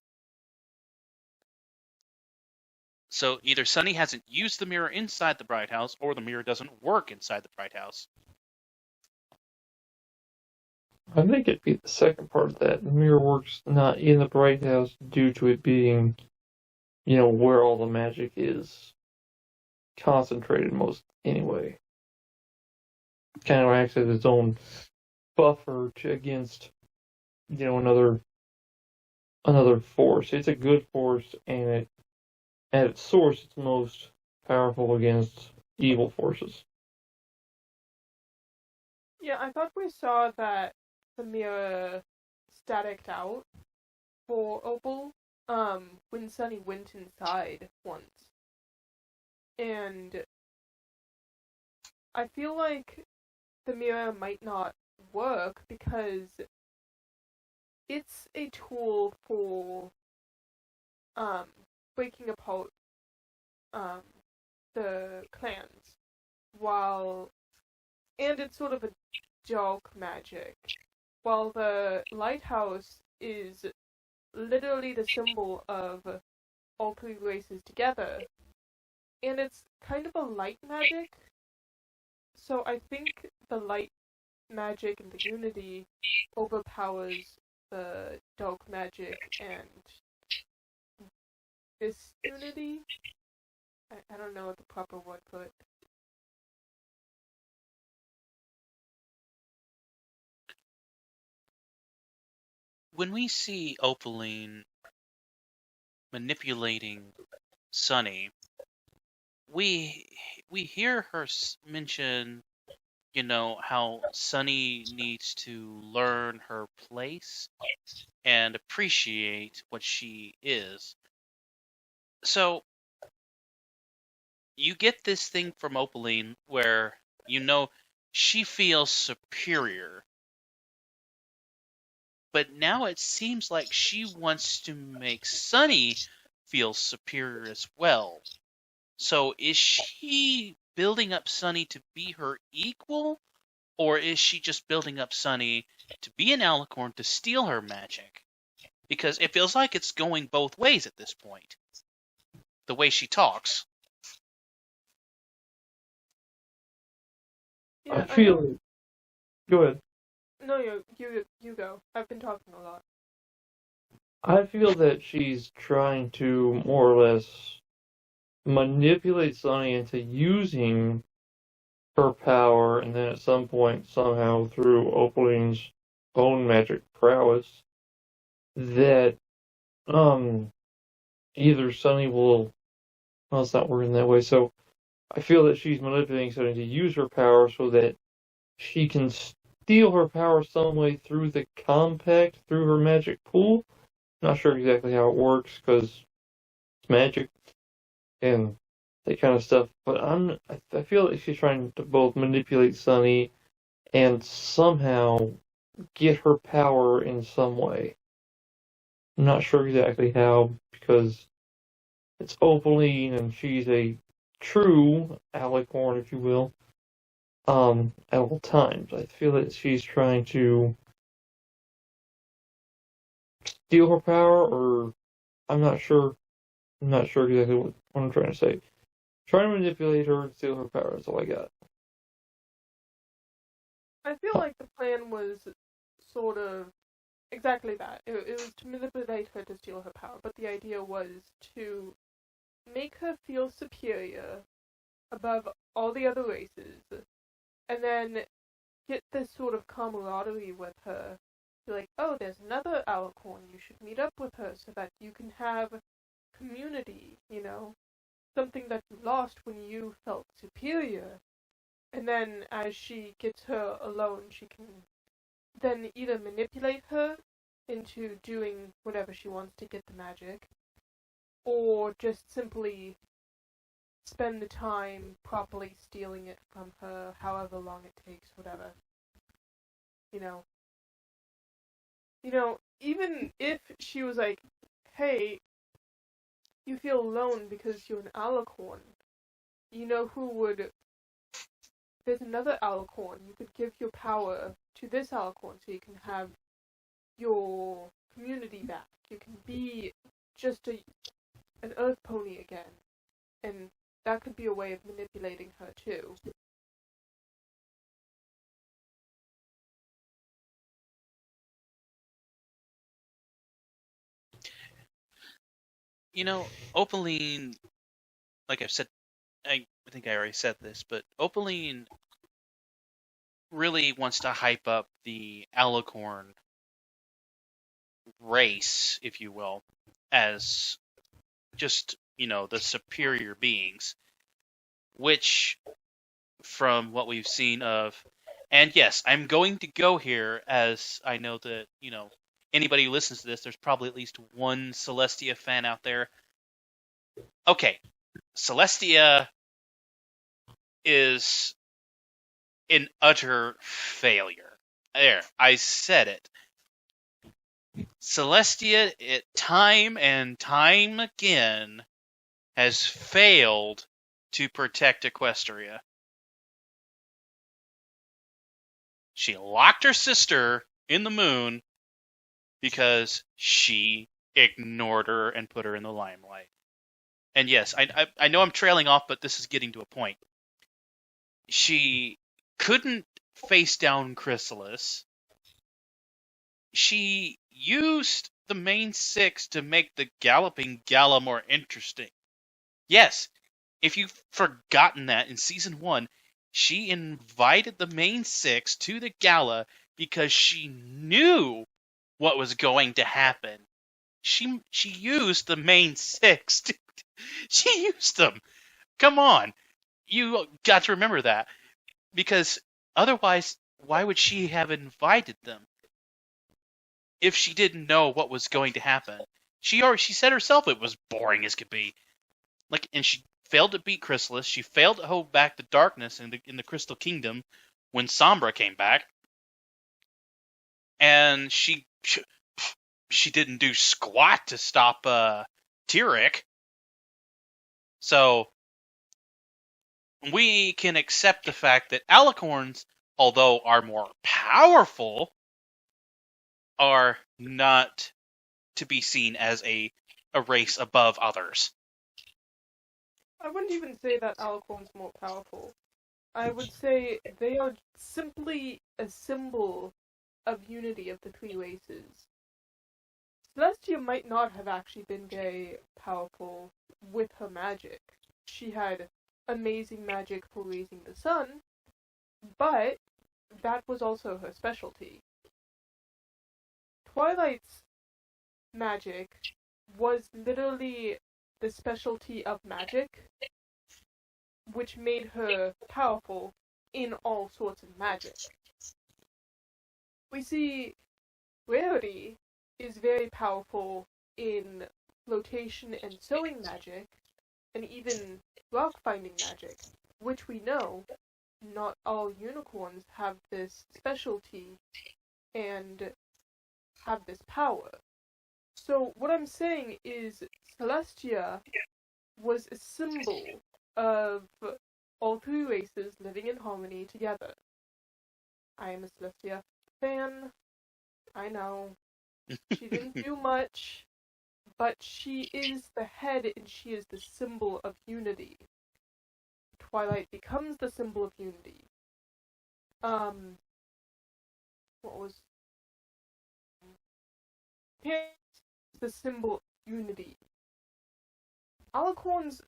So either Sunny hasn't used the mirror inside the Bright House, or the mirror doesn't work inside the Bright House. I think it'd be the second part of that. The mirror works not in the Bright House due to it being, where all the magic is concentrated most anyway. Kind of acts as its own buffer against, another force. It's a good force, and at its source, it's most powerful against evil forces. Yeah, I thought we saw that the mirror staticked out for Opal when Sunny went inside once. And I feel like the mirror might not work because it's a tool for breaking apart the clans, and it's sort of a dark magic, while the lighthouse is literally the symbol of all three races together, and it's kind of a light magic. So I think the light magic and the unity overpowers the dark magic and this unity. I don't know what the proper word for it. When we see Opaline manipulating Sunny, we hear her mention, how Sunny needs to learn her place and appreciate what she is. So you get this thing from Opaline where she feels superior. But now it seems like she wants to make Sunny feel superior as well. So is she building up Sunny to be her equal? Or is she just building up Sunny to be an alicorn to steal her magic? Because it feels like it's going both ways at this point. The way she talks. I feel. Go ahead. No, you go. I've been talking a lot. I feel that she's trying to more or less manipulate Sunny into using her power, and then at some point, somehow through Opaline's own magic prowess, that either Sunny will. Well, it's not working that way. So I feel that she's manipulating Sunny to use her power so that she can steal her power some way through the compact, through her magic pool. Not sure exactly how it works because it's magic and that kind of stuff. But I feel like she's trying to both manipulate Sunny and somehow get her power in some way. I'm not sure exactly how because it's Opaline and she's a true alicorn, if you will. At all times, I feel that she's trying to steal her power, or I'm not sure. I'm not sure exactly what I'm trying to say. Trying to manipulate her and steal her power. That's all I got. I feel like the plan was sort of exactly that. It was to manipulate her to steal her power, but the idea was to make her feel superior above all the other races, and then get this sort of camaraderie with her. Be like, oh, there's another alicorn, you should meet up with her so that you can have community, something that you lost when you felt superior. And then as she gets her alone, she can then either manipulate her into doing whatever she wants to get the magic, or just simply spend the time properly stealing it from her, however long it takes, whatever. Even if she was like, hey, you feel alone because you're an alicorn, there's another alicorn, you could give your power to this alicorn so you can have your community back. You can be just an earth pony again. And that could be a way of manipulating her too. Opaline, like I've said, I think I already said this, but Opaline really wants to hype up the alicorn race, if you will, as just, the superior beings, which, from what we've seen of, and yes, I'm going to go here as I know that, anybody who listens to this, there's probably at least one Celestia fan out there. Okay, Celestia is an utter failure. There, I said it. Celestia, time and time again, has failed to protect Equestria. She locked her sister in the moon because she ignored her and put her in the limelight. And yes, I know I'm trailing off, but this is getting to a point. She couldn't face down Chrysalis. She used the main six to make the Galloping Gala more interesting. Yes, if you've forgotten that, in Season 1, she invited the main six to the gala because she knew what was going to happen. She used the main 6, dude. She used them. Come on. You got to remember that. Because otherwise, why would she have invited them if she didn't know what was going to happen? She said herself it was boring as could be. And she failed to beat Chrysalis. She failed to hold back the darkness in the Crystal Kingdom when Sombra came back. And she didn't do squat to stop Tyrek. So we can accept the fact that alicorns, although are more powerful, are not to be seen as a race above others. I wouldn't even say that alicorn's more powerful. I would say they are simply a symbol of unity of the three races. Celestia might not have actually been very powerful with her magic. She had amazing magic for raising the sun, but that was also her specialty. Twilight's magic was literally the specialty of magic, which made her powerful in all sorts of magic. We see Rarity is very powerful in flotation and sewing magic, and even rock-finding magic, which we know not all unicorns have this specialty and have this power. So what I'm saying is Celestia was a symbol of all three races living in harmony together. I am a Celestia fan. I know. She didn't do much, but she is the head and she is the symbol of unity. Twilight becomes the symbol of unity. The symbol of unity. Alicorns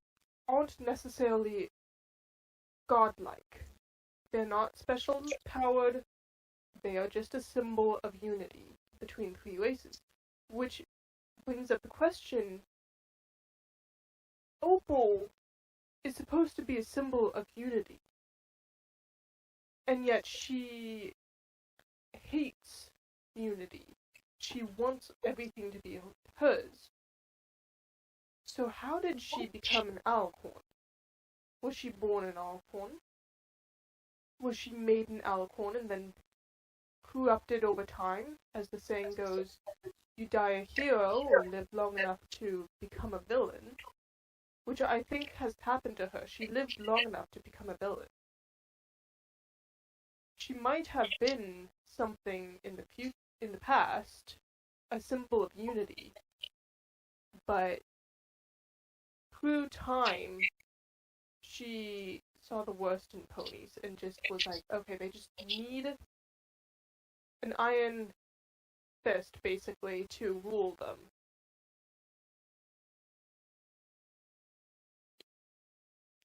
aren't necessarily godlike. They're not special powered. They are just a symbol of unity between three races. Which brings up the question, Opal is supposed to be a symbol of unity. And yet she hates unity. She wants everything to be hers. So how did she become an alicorn? Was she born an alicorn? Was she made an alicorn and then corrupted over time? As the saying goes, you die a hero or live long enough to become a villain. Which I think has happened to her. She lived long enough to become a villain. She might have been something in the past, a symbol of unity, but through time, she saw the worst in ponies and just was like, okay, they just need an iron fist, basically, to rule them.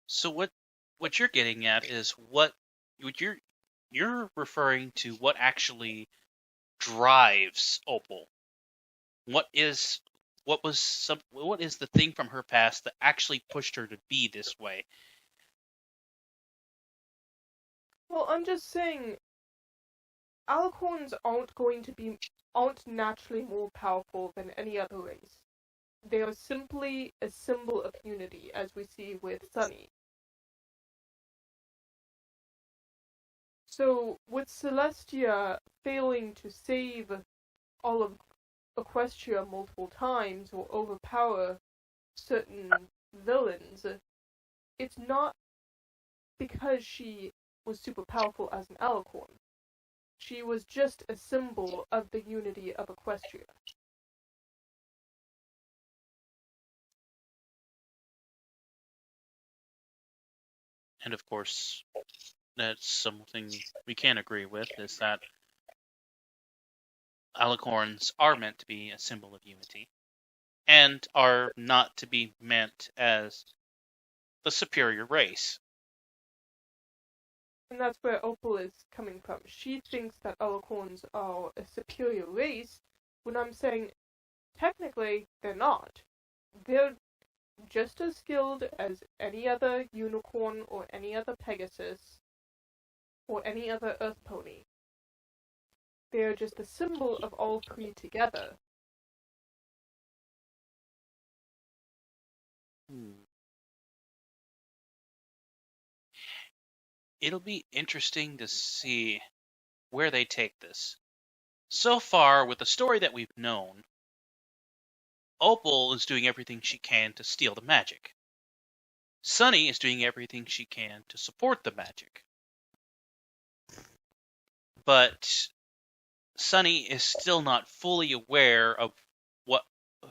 So what you're getting at is what you're referring to what actually drives Opal. What is the thing from her past that actually pushed her to be this way? Well, I'm just saying, alicorns aren't naturally more powerful than any other race. They are simply a symbol of unity, as we see with Sunny. So, with Celestia failing to save all of Equestria multiple times or overpower certain villains, it's not because she was super powerful as an alicorn. She was just a symbol of the unity of Equestria. And of course, that's something we can agree with, is that alicorns are meant to be a symbol of unity, and are not to be meant as the superior race. And that's where Opal is coming from. She thinks that alicorns are a superior race, when I'm saying technically, they're not. They're just as skilled as any other unicorn or any other Pegasus or any other Earth Pony. They're just a symbol of all three together. It'll be interesting to see where they take this. So far, with the story that we've known, Opal is doing everything she can to steal the magic. Sunny is doing everything she can to support the magic. But Sunny is still not fully aware of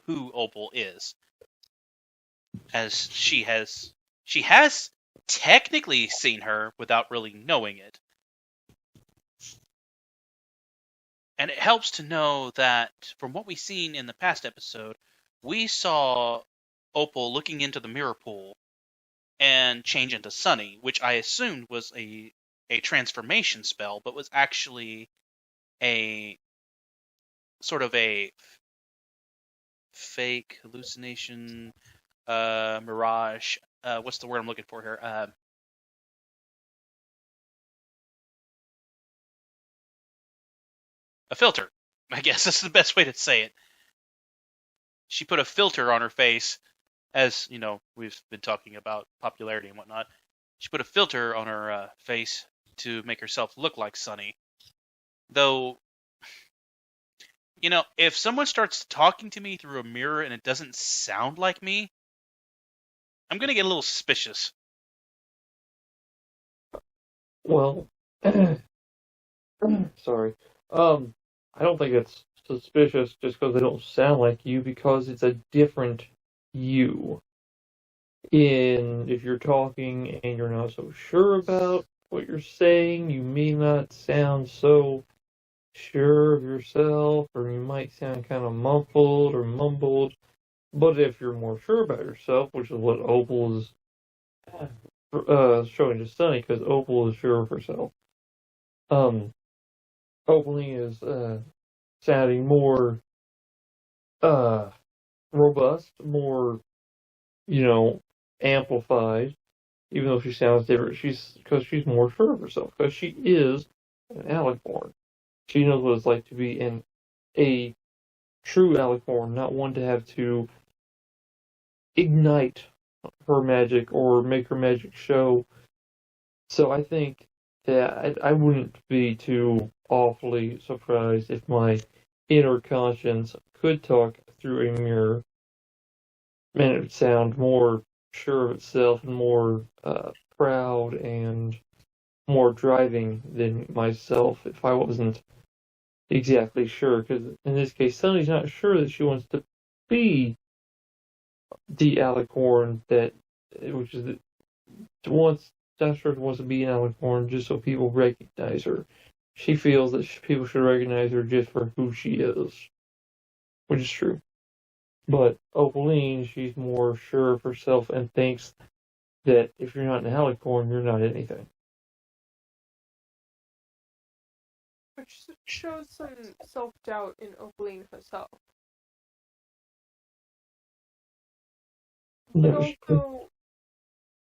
who Opal is. As she has technically seen her without really knowing it. And it helps to know that from what we've seen in the past episode, we saw Opal looking into the mirror pool and change into Sunny, which I assumed was a transformation spell, but was actually a sort of a fake hallucination, mirage. What's the word I'm looking for here? A filter. I guess that's the best way to say it. She put a filter on her face, as you know, we've been talking about popularity and whatnot. She put a filter on her face to make herself look like Sunny. Though, you know, if someone starts talking to me through a mirror and it doesn't sound like me, I'm gonna get a little suspicious. Well, sorry. I don't think it's suspicious just because they don't sound like you, because it's a different you. If you're talking and you're not so sure about what you're saying, you may not sound so sure of yourself, or you might sound kind of muffled or mumbled. But if you're more sure about yourself, which is what Opal is showing to Sunny, because Opal is sure of herself. Opaline is sounding more robust, more, amplified, even though she sounds different. Because she's more sure of herself, because she is an alicorn. She knows what it's like to be a true alicorn, not one to have to ignite her magic or make her magic show. So I think that I wouldn't be too awfully surprised if my inner conscience could talk through a mirror and it would sound more sure of itself and more proud and more driving than myself if I wasn't exactly sure. Because in this case, Sunny's not sure that she wants to be the alicorn which is not sure she wants to be an alicorn just so people recognize her. She feels that people should recognize her just for who she is, which is true. But Opaline, she's more sure of herself and thinks that if you're not an alicorn, you're not anything. Which shows some self-doubt in Opaline herself. But also,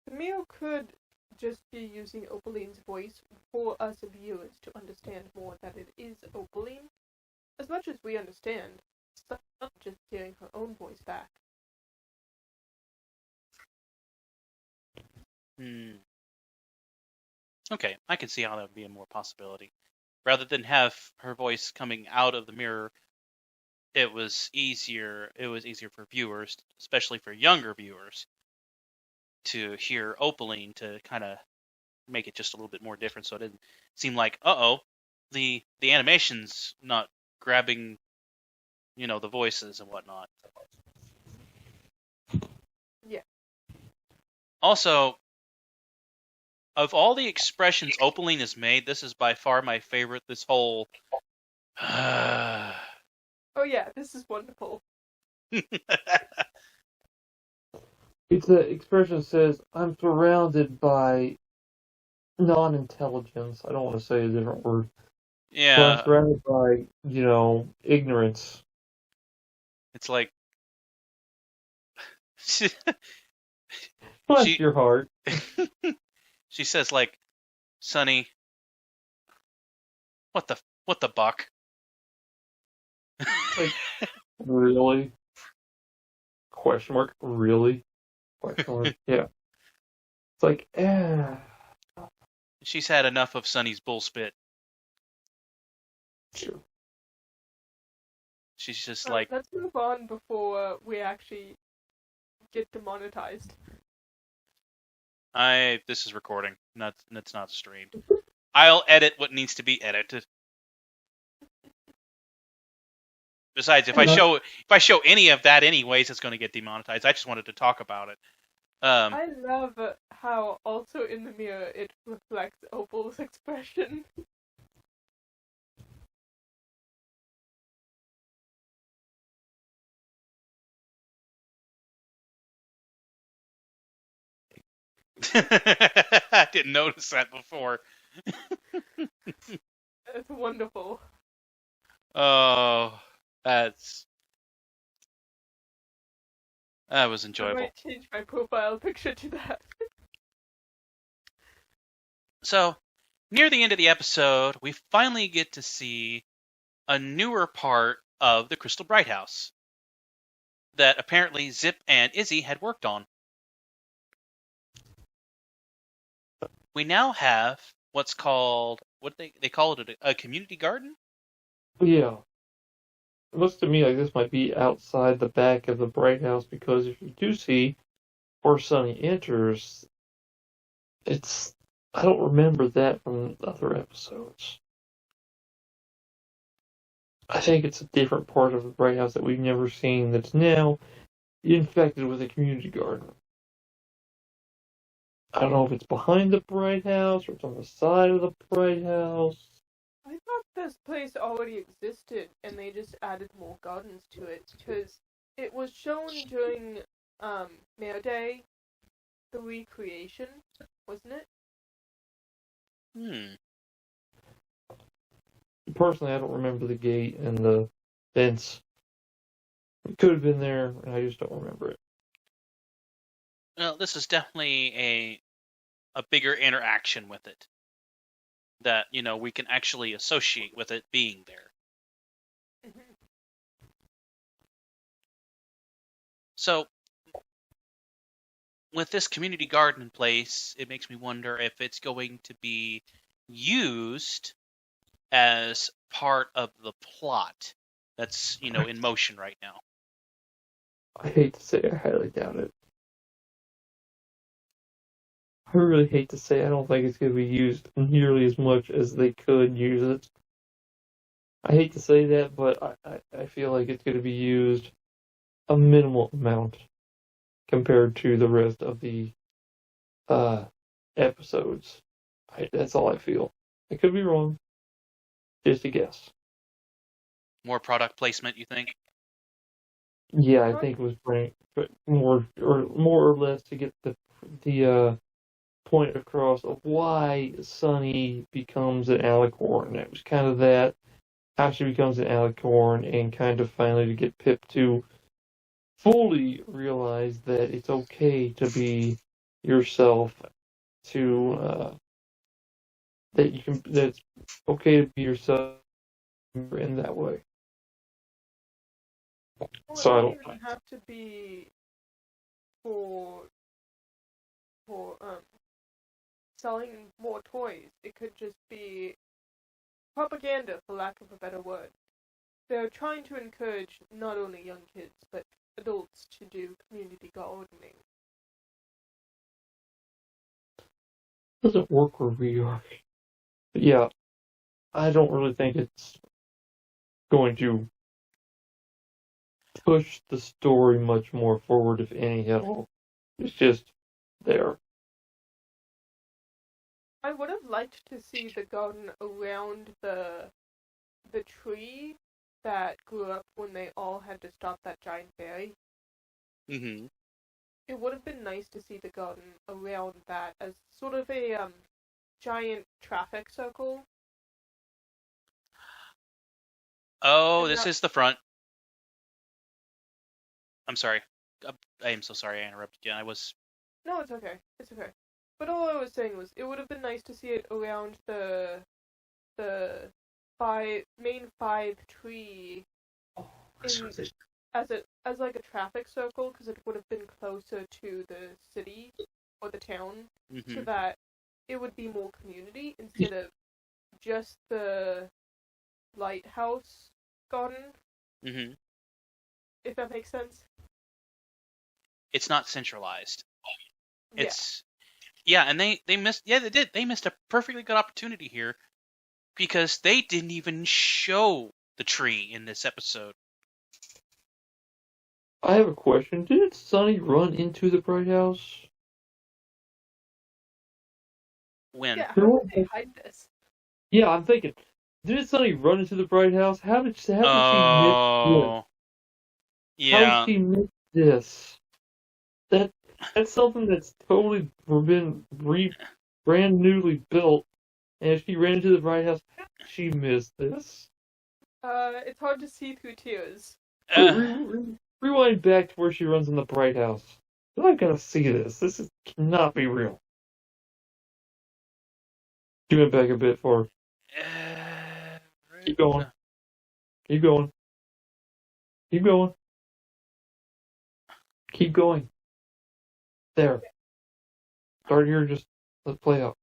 Camille could just be using Opaline's voice for us viewers to understand more that it is Opaline. As much as we understand, it's not just hearing her own voice back. Okay, I can see how that would be a more possibility. Rather than have her voice coming out of the mirror, it was easier for viewers, especially for younger viewers, to hear Opaline to kind of make it just a little bit more different, so it didn't seem like, the animation's not grabbing, the voices and whatnot. Yeah. Also, of all the expressions Opaline has made, this is by far my favorite. This whole oh yeah, this is wonderful. It's the expression that says, I'm surrounded by non-intelligence. I don't want to say a different word. Yeah. But I'm surrounded by, ignorance. It's like she, Bless she your heart. she says like, Sonny, what the buck? Like, really? Question mark? Really? Question mark? Yeah. It's like, She's had enough of Sonny's bullspit. sure. She's just like, let's move on before we actually get demonetized. this is recording. It's not streamed. I'll edit what needs to be edited. Besides, if I show any of that anyways, it's going to get demonetized. I just wanted to talk about it. I love how also in the mirror it reflects Opal's expression. I didn't notice that before. It's wonderful. Oh, that was I enjoyable. might change my profile picture to that. So, near the end of the episode, we finally get to see a newer part of the Crystal Bright House that apparently Zip and Izzy had worked on. We now have what's called, what they call it, a community garden? Yeah. It looks to me like this might be outside the back of the Bright House, because if you do see where Sunny enters, I don't remember that from other episodes. I think it's a different part of the Bright House that we've never seen that's now infected with a community garden. I don't know if it's behind the Bright House or it's on the side of the Bright House. I thought this place already existed and they just added more gardens to it, because it was shown during Mayor Day, the recreation, wasn't it? Personally, I don't remember the gate and the fence. It could have been there, and I just don't remember it. Well, this is definitely a bigger interaction with it that, we can actually associate with it being there. Mm-hmm. So, with this community garden in place, it makes me wonder if it's going to be used as part of the plot that's, in motion right now. I hate to say I highly doubt it. I really hate to say I don't think it's going to be used nearly as much as they could use it. I hate to say that, but I feel like it's going to be used a minimal amount compared to the rest of the episodes. That's all I feel. I could be wrong. Just a guess. More product placement, you think? Yeah, I think it was more or less to get the point across of why Sunny becomes an alicorn. It was kind of that, how she becomes an alicorn, and kind of finally to get Pip to fully realize that it's okay to be yourself, that it's okay to be yourself in that way. Well, So I it don't doesn't even have to be for selling more toys. It could just be propaganda, for lack of a better word. They're trying to encourage not only young kids, but adults to do community gardening. doesn't work where we are. But yeah, I don't really think it's going to push the story much more forward, if any at all. It's just there. I would have liked to see the garden around the tree that grew up when they all had to stop that giant fairy. Mm-hmm. It would have been nice to see the garden around that as sort of a giant traffic circle. Oh, And this that- is the front. I'm sorry. I am so sorry I interrupted you. No, it's okay. It's okay. But all I was saying was, it would have been nice to see it around the main five tree as like a traffic circle, because it would have been closer to the city or the town, so that it would be more community instead of just the lighthouse garden. If that makes sense. It's not centralized. Yeah. And they missed. Yeah, they did. They missed a perfectly good opportunity here because they didn't even show the tree in this episode. I have a question. Didn't Sonny run into the Bright House? When? Yeah, how would they hide this? Yeah, I'm thinking. Didn't Sonny run into the Bright House? How did she miss this? Yeah. How did she miss this? That's something that's totally been brand newly built, and if she ran into the Bright House, how did she missed this? It's hard to see through tears. Rewind back to where she runs in the Bright House. I gotta see this. This cannot be real. You went back a bit far. Keep going. Keep going. Keep going. Keep going. There. Start here, just let's play out.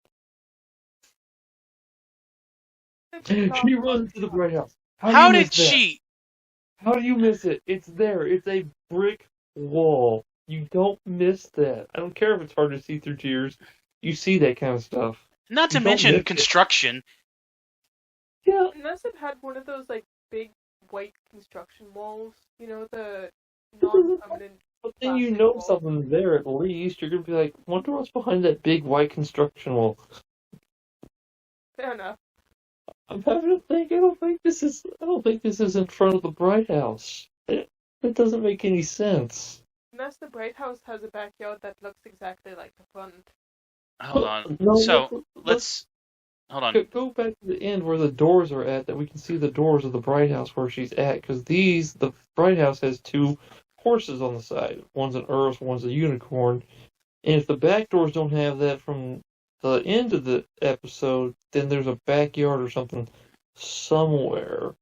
She runs to the Bright House. How did she? How do you miss it? It's there. It's a brick wall. You don't miss that. I don't care if it's hard to see through tears. You see that kind of stuff. Not to mention construction. Yeah. It must have had one of those like big white construction walls. You know, the non-permanent. But then you know something's there at least. You're gonna be like, wonder what's behind that big white construction wall. Fair enough. I'm having to think. I don't think this is in front of the Bright House. It doesn't make any sense. Unless the Bright House has a backyard that looks exactly like the front. Hold on. No, so let's hold on. Go back to the end where the doors are at. That we can see the doors of the Bright House where she's at. Because the Bright House has two horses on the side. One's an Earth, one's a unicorn. And if the back doors don't have that from the end of the episode, then there's a backyard or something somewhere.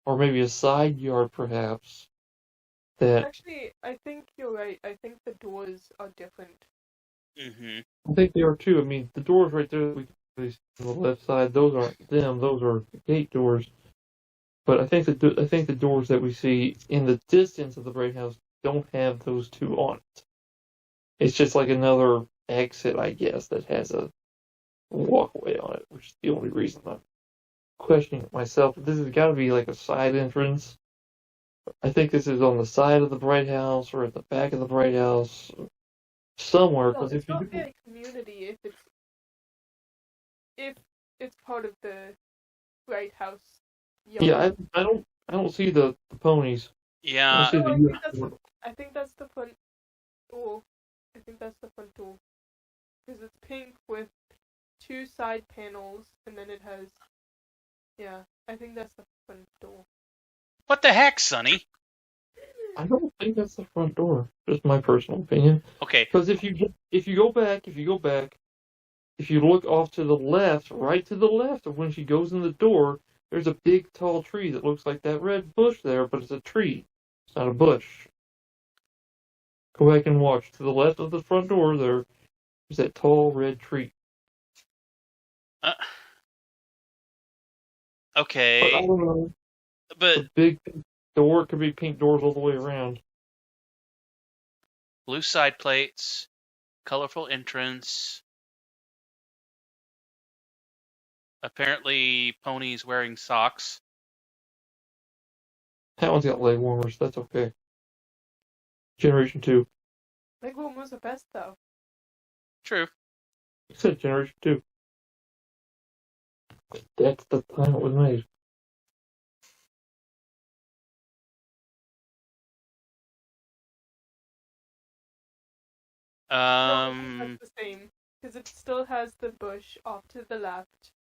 Or maybe a side yard, perhaps. Actually, I think you're right. I think the doors are different. I think they are too. I mean, the doors right there that we can see on the left side, those aren't them. Those are gate doors. But I think the doors that we see in the distance of the Bright House don't have those two on it. It's just like another exit, I guess, that has a walkway on it, which is the only reason I'm questioning it myself. This has got to be like a side entrance. I think this is on the side of the Bright House or at the back of the Bright House, somewhere. No, it's not very community if it's part of the Bright House. Yard. Yeah, I don't see the ponies. Yeah. I think that's the front door. I think that's the front door. Because it's pink with two side panels, and then it has... Yeah, I think that's the front door. What the heck, Sonny? I don't think that's the front door. Just my personal opinion. Okay. Because if you go back, if you look off to the left, right to the left of when she goes in the door, there's a big tall tree that looks like that red bush there, but it's a tree. It's not a bush. Go back and watch. To the left of the front door there's that tall red tree. Okay. But I don't know. But the big door could be pink doors all the way around. Blue side plates, colorful entrance. Apparently, ponies wearing socks. That one's got leg warmers. That's okay. Generation 2. Leg warmers are best, though. True. You said Generation 2. That's the time it was made. No, I think that's the same, because it still has the bush off to the left.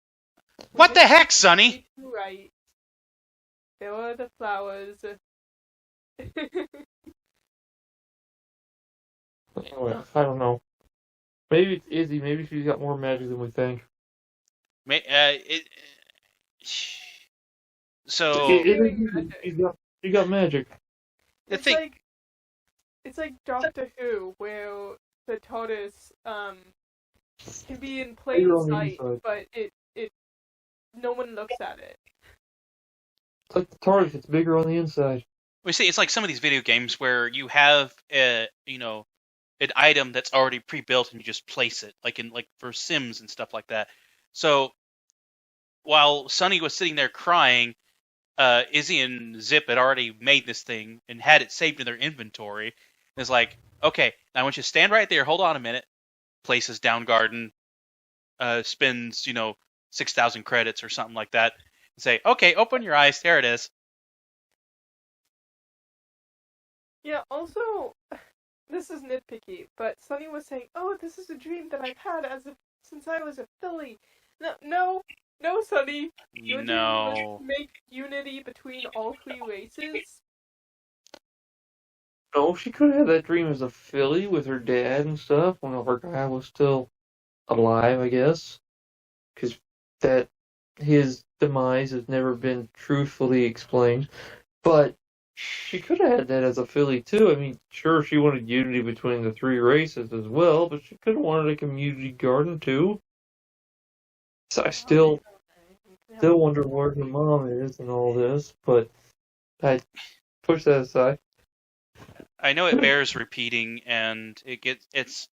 What the heck, Sonny? Right. There are the flowers. Anyway, I don't know. Maybe it's Izzy. Maybe she's got more magic than we think. So She got magic. the It's thing, like it's like Doctor Who, where the TARDIS can be in plain Bigger on the sight, inside. but it no one looks at it. It's like the TARDIS. It's bigger on the inside. we see it's like some of these video games where you have an item that's already pre-built and you just place it, like for Sims and stuff like that. So while Sunny was sitting there crying, Izzy and Zip had already made this thing and had it saved in their inventory. And it's like, okay, now I want you to stand right there. Hold on a minute. Places down garden, spends 6,000 credits or something like that, and say, okay, open your eyes. There it is. Yeah. Also, this is nitpicky, but Sunny was saying, "Oh, this is a dream that I've had since I was a filly." No, Sunny. Your dream was to make unity between all three races. No, she could have had that dream as a filly with her dad and stuff when her guy was still alive, I guess. Because his demise has never been truthfully explained. But she could have had that as a filly too. I mean, sure, she wanted unity between the three races as well, but she could have wanted a community garden too. So I still wonder where the mom is and all this, but I push that aside. I know it bears repeating, and it's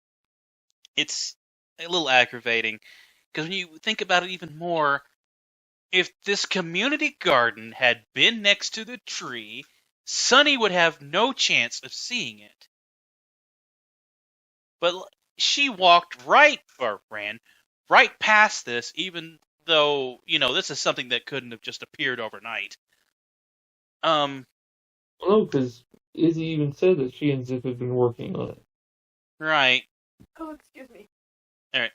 a little aggravating because when you think about it even more, if this community garden had been next to the tree, Sunny would have no chance of seeing it. But she ran right past this, even though this is something that couldn't have just appeared overnight. No, because Izzy even said that she and Zip had been working on it. Right. Oh, excuse me. All right.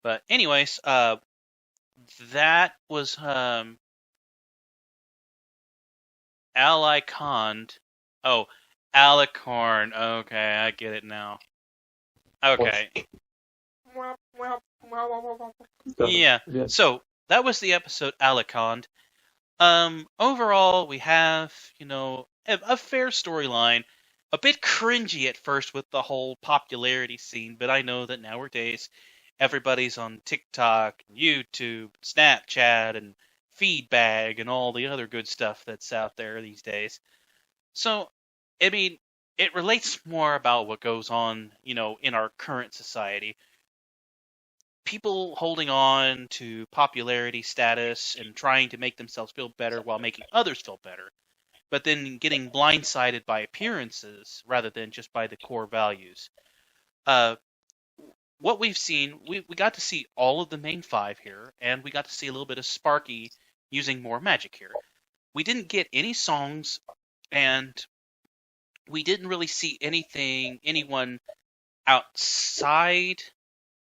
But anyways, that was Alicond. Oh, Alicorn. Okay, I get it now. Okay. Yeah. So that was the episode Alicond. Overall, we have a fair storyline. A bit cringy at first with the whole popularity scene, but I know that nowadays everybody's on TikTok, YouTube, Snapchat, and Feedbag, and all the other good stuff that's out there these days. So, I mean, it relates more about what goes on, in our current society. People holding on to popularity status and trying to make themselves feel better while making others feel better, but then getting blindsided by appearances rather than just by the core values. What we've seen, we got to see all of the main five here, and we got to see a little bit of Sparky using more magic here. We didn't get any songs, and we didn't really see anyone outside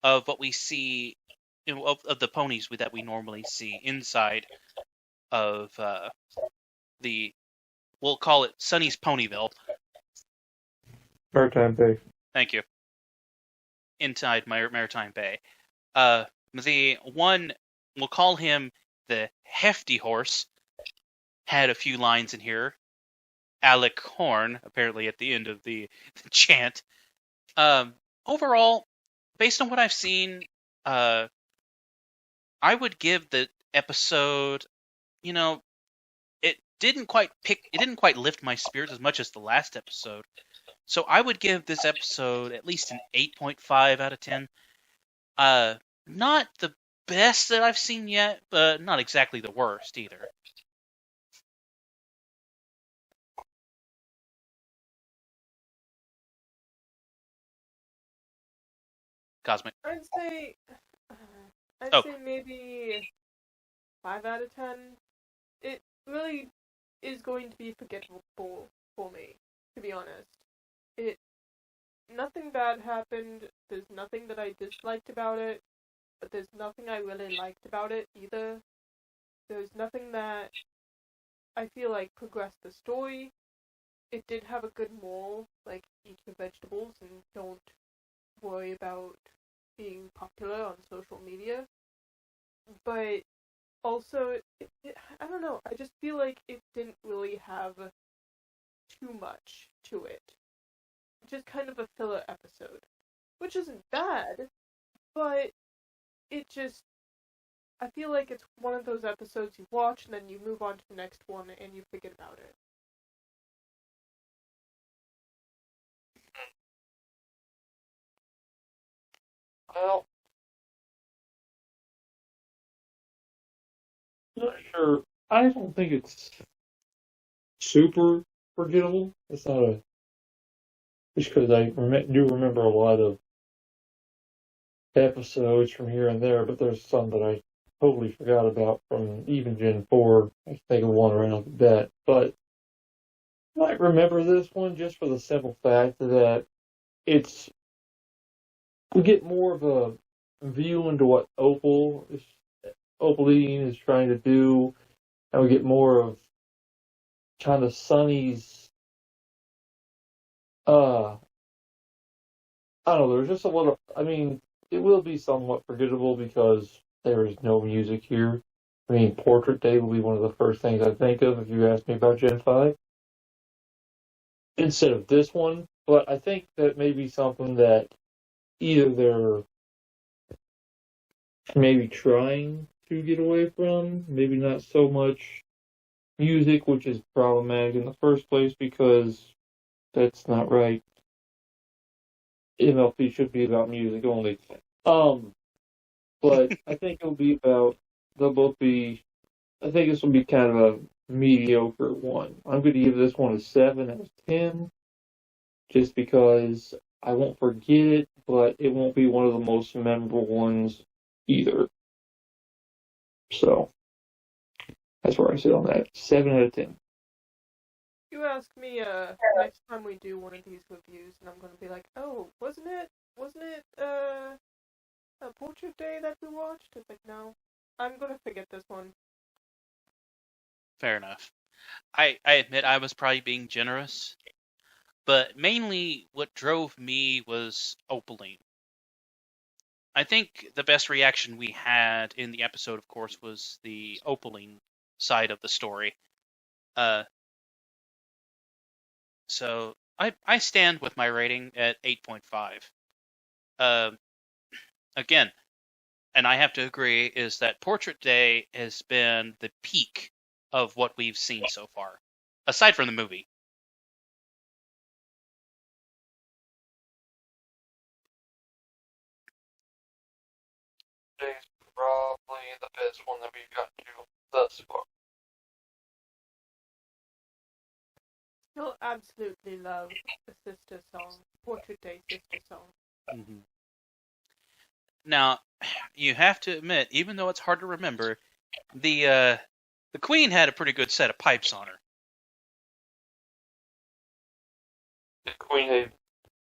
of what we see, of the ponies that we normally see inside of we'll call it Sunny's Ponyville. Maritime Bay. Thank you. Inside Maritime Bay. The one, we'll call him the Hefty Horse, had a few lines in here. Alec Horn, apparently at the end of the chant. Overall, based on what I've seen, I would give the episode, it didn't quite lift my spirits as much as the last episode. So I would give this episode at least an 8.5 out of 10. Not the best that I've seen yet, but not exactly the worst either. Cosmic. I'd say maybe 5 out of 10. It really is going to be forgettable for me, to be honest. Nothing bad happened. There's nothing that I disliked about it, but there's nothing I really liked about it either. There's nothing that I feel like progressed the story. it did have a good moral, like eat your vegetables and don't worry about being popular on social media. But also, I don't know, I just feel like it didn't really have too much to it. Just kind of a filler episode. Which isn't bad, but it just, I feel like it's one of those episodes you watch and then you move on to the next one and you forget about it. Well, not sure. I don't think it's super forgettable. It's not a. Just because I do remember a lot of episodes from here and there, but there's some that I totally forgot about from even Gen 4. I can think of one right off the bat. But I might remember this one just for the simple fact that it's. We get more of a view into what Opaline is trying to do, and we get more of kind of Sunny's. I don't know. There's just a lot of. I mean, it will be somewhat forgettable because there is no music here. I mean, Portrait Day will be one of the first things I think of if you ask me about Gen 5 instead of this one. But I think that may be something that either they're maybe trying to get away from, maybe not so much music, which is problematic in the first place because that's not right. MLP should be about music only. But I think it'll be about, they'll both be, I think this will be kind of a mediocre one. I'm going to give this one a 7 out of 10, just because I won't forget it, but it won't be one of the most memorable ones either. So, that's where I sit on that. 7 out of 10. You ask me next time we do one of these reviews, and I'm gonna be like, oh, wasn't it a Portrait Day that we watched? It's like, no, I'm gonna forget this one. Fair enough. I admit I was probably being generous, but mainly what drove me was Opaline. I think the best reaction we had in the episode, of course, was the Opaline side of the story. So I stand with my rating at 8.5. Again, and I have to agree, is that Portrait Day has been the peak of what we've seen so far, aside from the movie. Today's probably the best one that we've gotten to thus far. Still absolutely love the sister song, Portrait Day sister song. Mm-hmm. Now, you have to admit, even though it's hard to remember, the Queen had a pretty good set of pipes on her. The Queen Haven.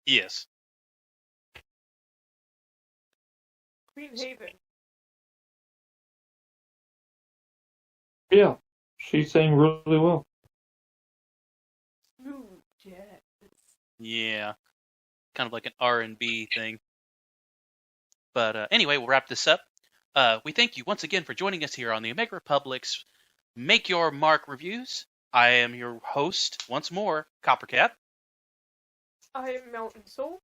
Yes. Queen Haven. Yeah, she sang really well. Smooth jazz. Yeah. Kind of like an R&B thing. But anyway, we'll wrap this up. We thank you once again for joining us here on the Omega Republic's Make Your Mark reviews. I am your host, once more, Coppercat. I am Mountain Soul.